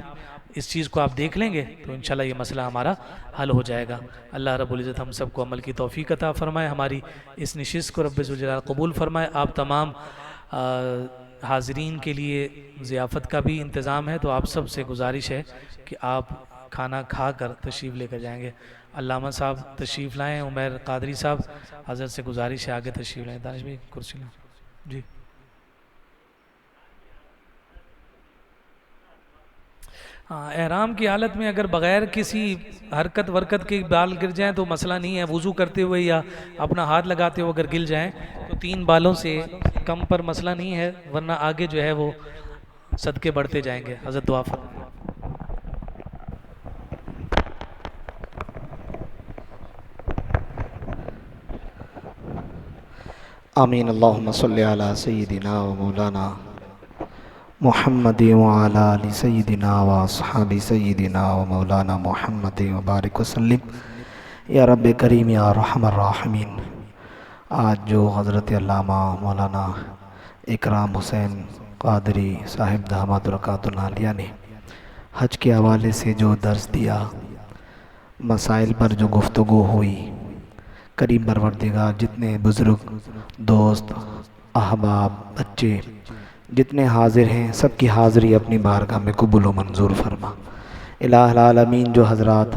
اس چیز کو آپ دیکھ لیں گے تو انشاءاللہ یہ مسئلہ ہمارا حل ہو جائے گا. اللہ رب العزت ہم سب کو عمل کی توفیق عطا فرمائے، ہماری اس نشست کو رب ذوالجلال قبول فرمائے. آپ تمام حاضرین کے لیے ضیافت کا بھی انتظام ہے، تو آپ سب سے گزارش ہے کہ آپ کھانا کھا کر تشریف لے کر جائیں گے. علامہ صاحب تشریف لائیں، عمیر قادری صاحب، حضرت سے گزارش ہے آگے تشریف لائیں. دانش بھائی کرسی لیں. جی ہاں، احرام کی حالت میں اگر بغیر کسی حرکت ورکت کے بال گر جائیں تو مسئلہ نہیں ہے. وضو کرتے ہوئے یا اپنا ہاتھ لگاتے ہوئے اگر گر جائیں تو 3 بالوں سے کم پر مسئلہ نہیں ہے، ورنہ آگے جو ہے وہ صدقے بڑھتے جائیں گے. حضرت دعا فرمائیں. آمین. اللہم صلی علی سیدنا و مولانا محمد وعلی آل سیدنا و اصحاب سیدنا و مولانا محمد وبارک وسلم. یا رب کریم یا ارحم الراحمین. آج جو حضرت علامہ مولانا اکرام حسین قادری صاحب داماد برکاتہ العالیہ نے حج کے حوالے سے جو درس دیا، مسائل پر جو گفتگو ہوئی، کریم پروردگار جتنے بزرگ، دوست، احباب، بچے جتنے حاضر ہیں سب کی حاضری اپنی بارگاہ میں قبول و منظور فرما. الہ العالمین جو حضرات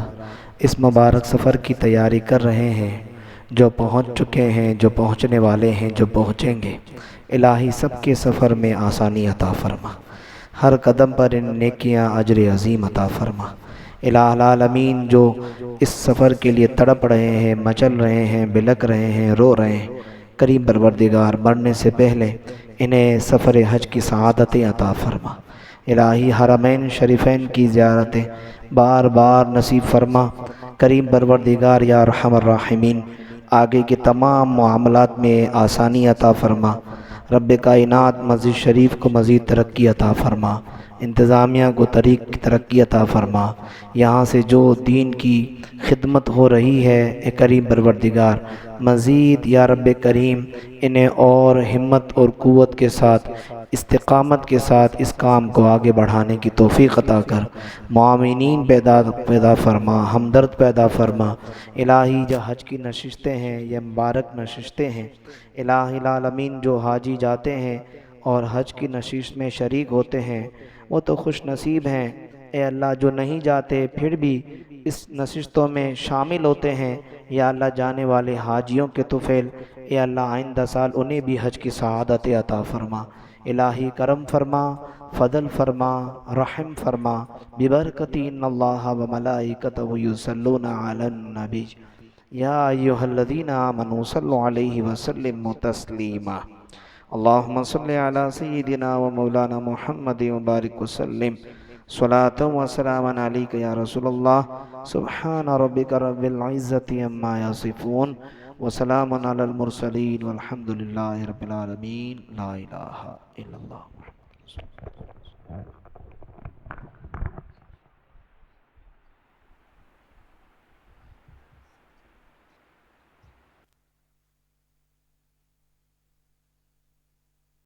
اس مبارک سفر کی تیاری کر رہے ہیں، جو پہنچ چکے ہیں، جو پہنچنے والے ہیں، جو پہنچیں گے، الہی سب کے سفر میں آسانی عطا فرما. ہر قدم پر ان نیکیاں اجر عظیم عطا فرما. الہ العالمین جو اس سفر کے لیے تڑپ رہے ہیں، مچل رہے ہیں، بلک رہے ہیں، رو رہے ہیں، کریم پروردگار مرنے سے پہلے انہیں سفر حج کی سعادتیں عطا فرما. الہی حرمین شریفین کی زیارتیں بار بار نصیب فرما. کریم پروردگار یا ارحم الراحمین آگے کے تمام معاملات میں آسانی عطا فرما. رب کائنات مسجد شریف کو مزید ترقی عطا فرما. انتظامیہ کو ترقی عطا فرما، یہاں سے جو دین کی خدمت ہو رہی ہے اے کریم پروردگار مزید یا رب کریم انہیں اور ہمت اور قوت کے ساتھ استقامت کے ساتھ اس کام کو آگے بڑھانے کی توفیق عطا کر، معاونین پیدا فرما، ہمدرد پیدا فرما۔ الہی جو حج کی نشستیں ہیں یہ مبارک نشستیں ہیں، الہی العالمین جو حاجی جاتے ہیں اور حج کی نشست میں شریک ہوتے ہیں وہ تو خوش نصیب ہیں، اے اللہ جو نہیں جاتے پھر بھی اس نشستوں میں شامل ہوتے ہیں، یا اللہ جانے والے حاجیوں کے طفیل اے اللہ آئندہ سال انہیں بھی حج کی سعادت عطا فرما، الہی کرم فرما، فضل فرما، رحم فرما، ببرکت ان اللہ و ملائکتہ یصلون علی النبی یا ایہا الذین آمنوا صلوا علیہ وسلموا تسلیما۔ اللہم صلی علی سیدنا و مولانا محمد وبارک وسلم، صلاۃ و سلام علیک یا رسول اللہ، سبحان ربک رب العزت عما یصفون وسلام علی المرسلین والحمد للہ رب العالمین، لا الہ الا اللہ۔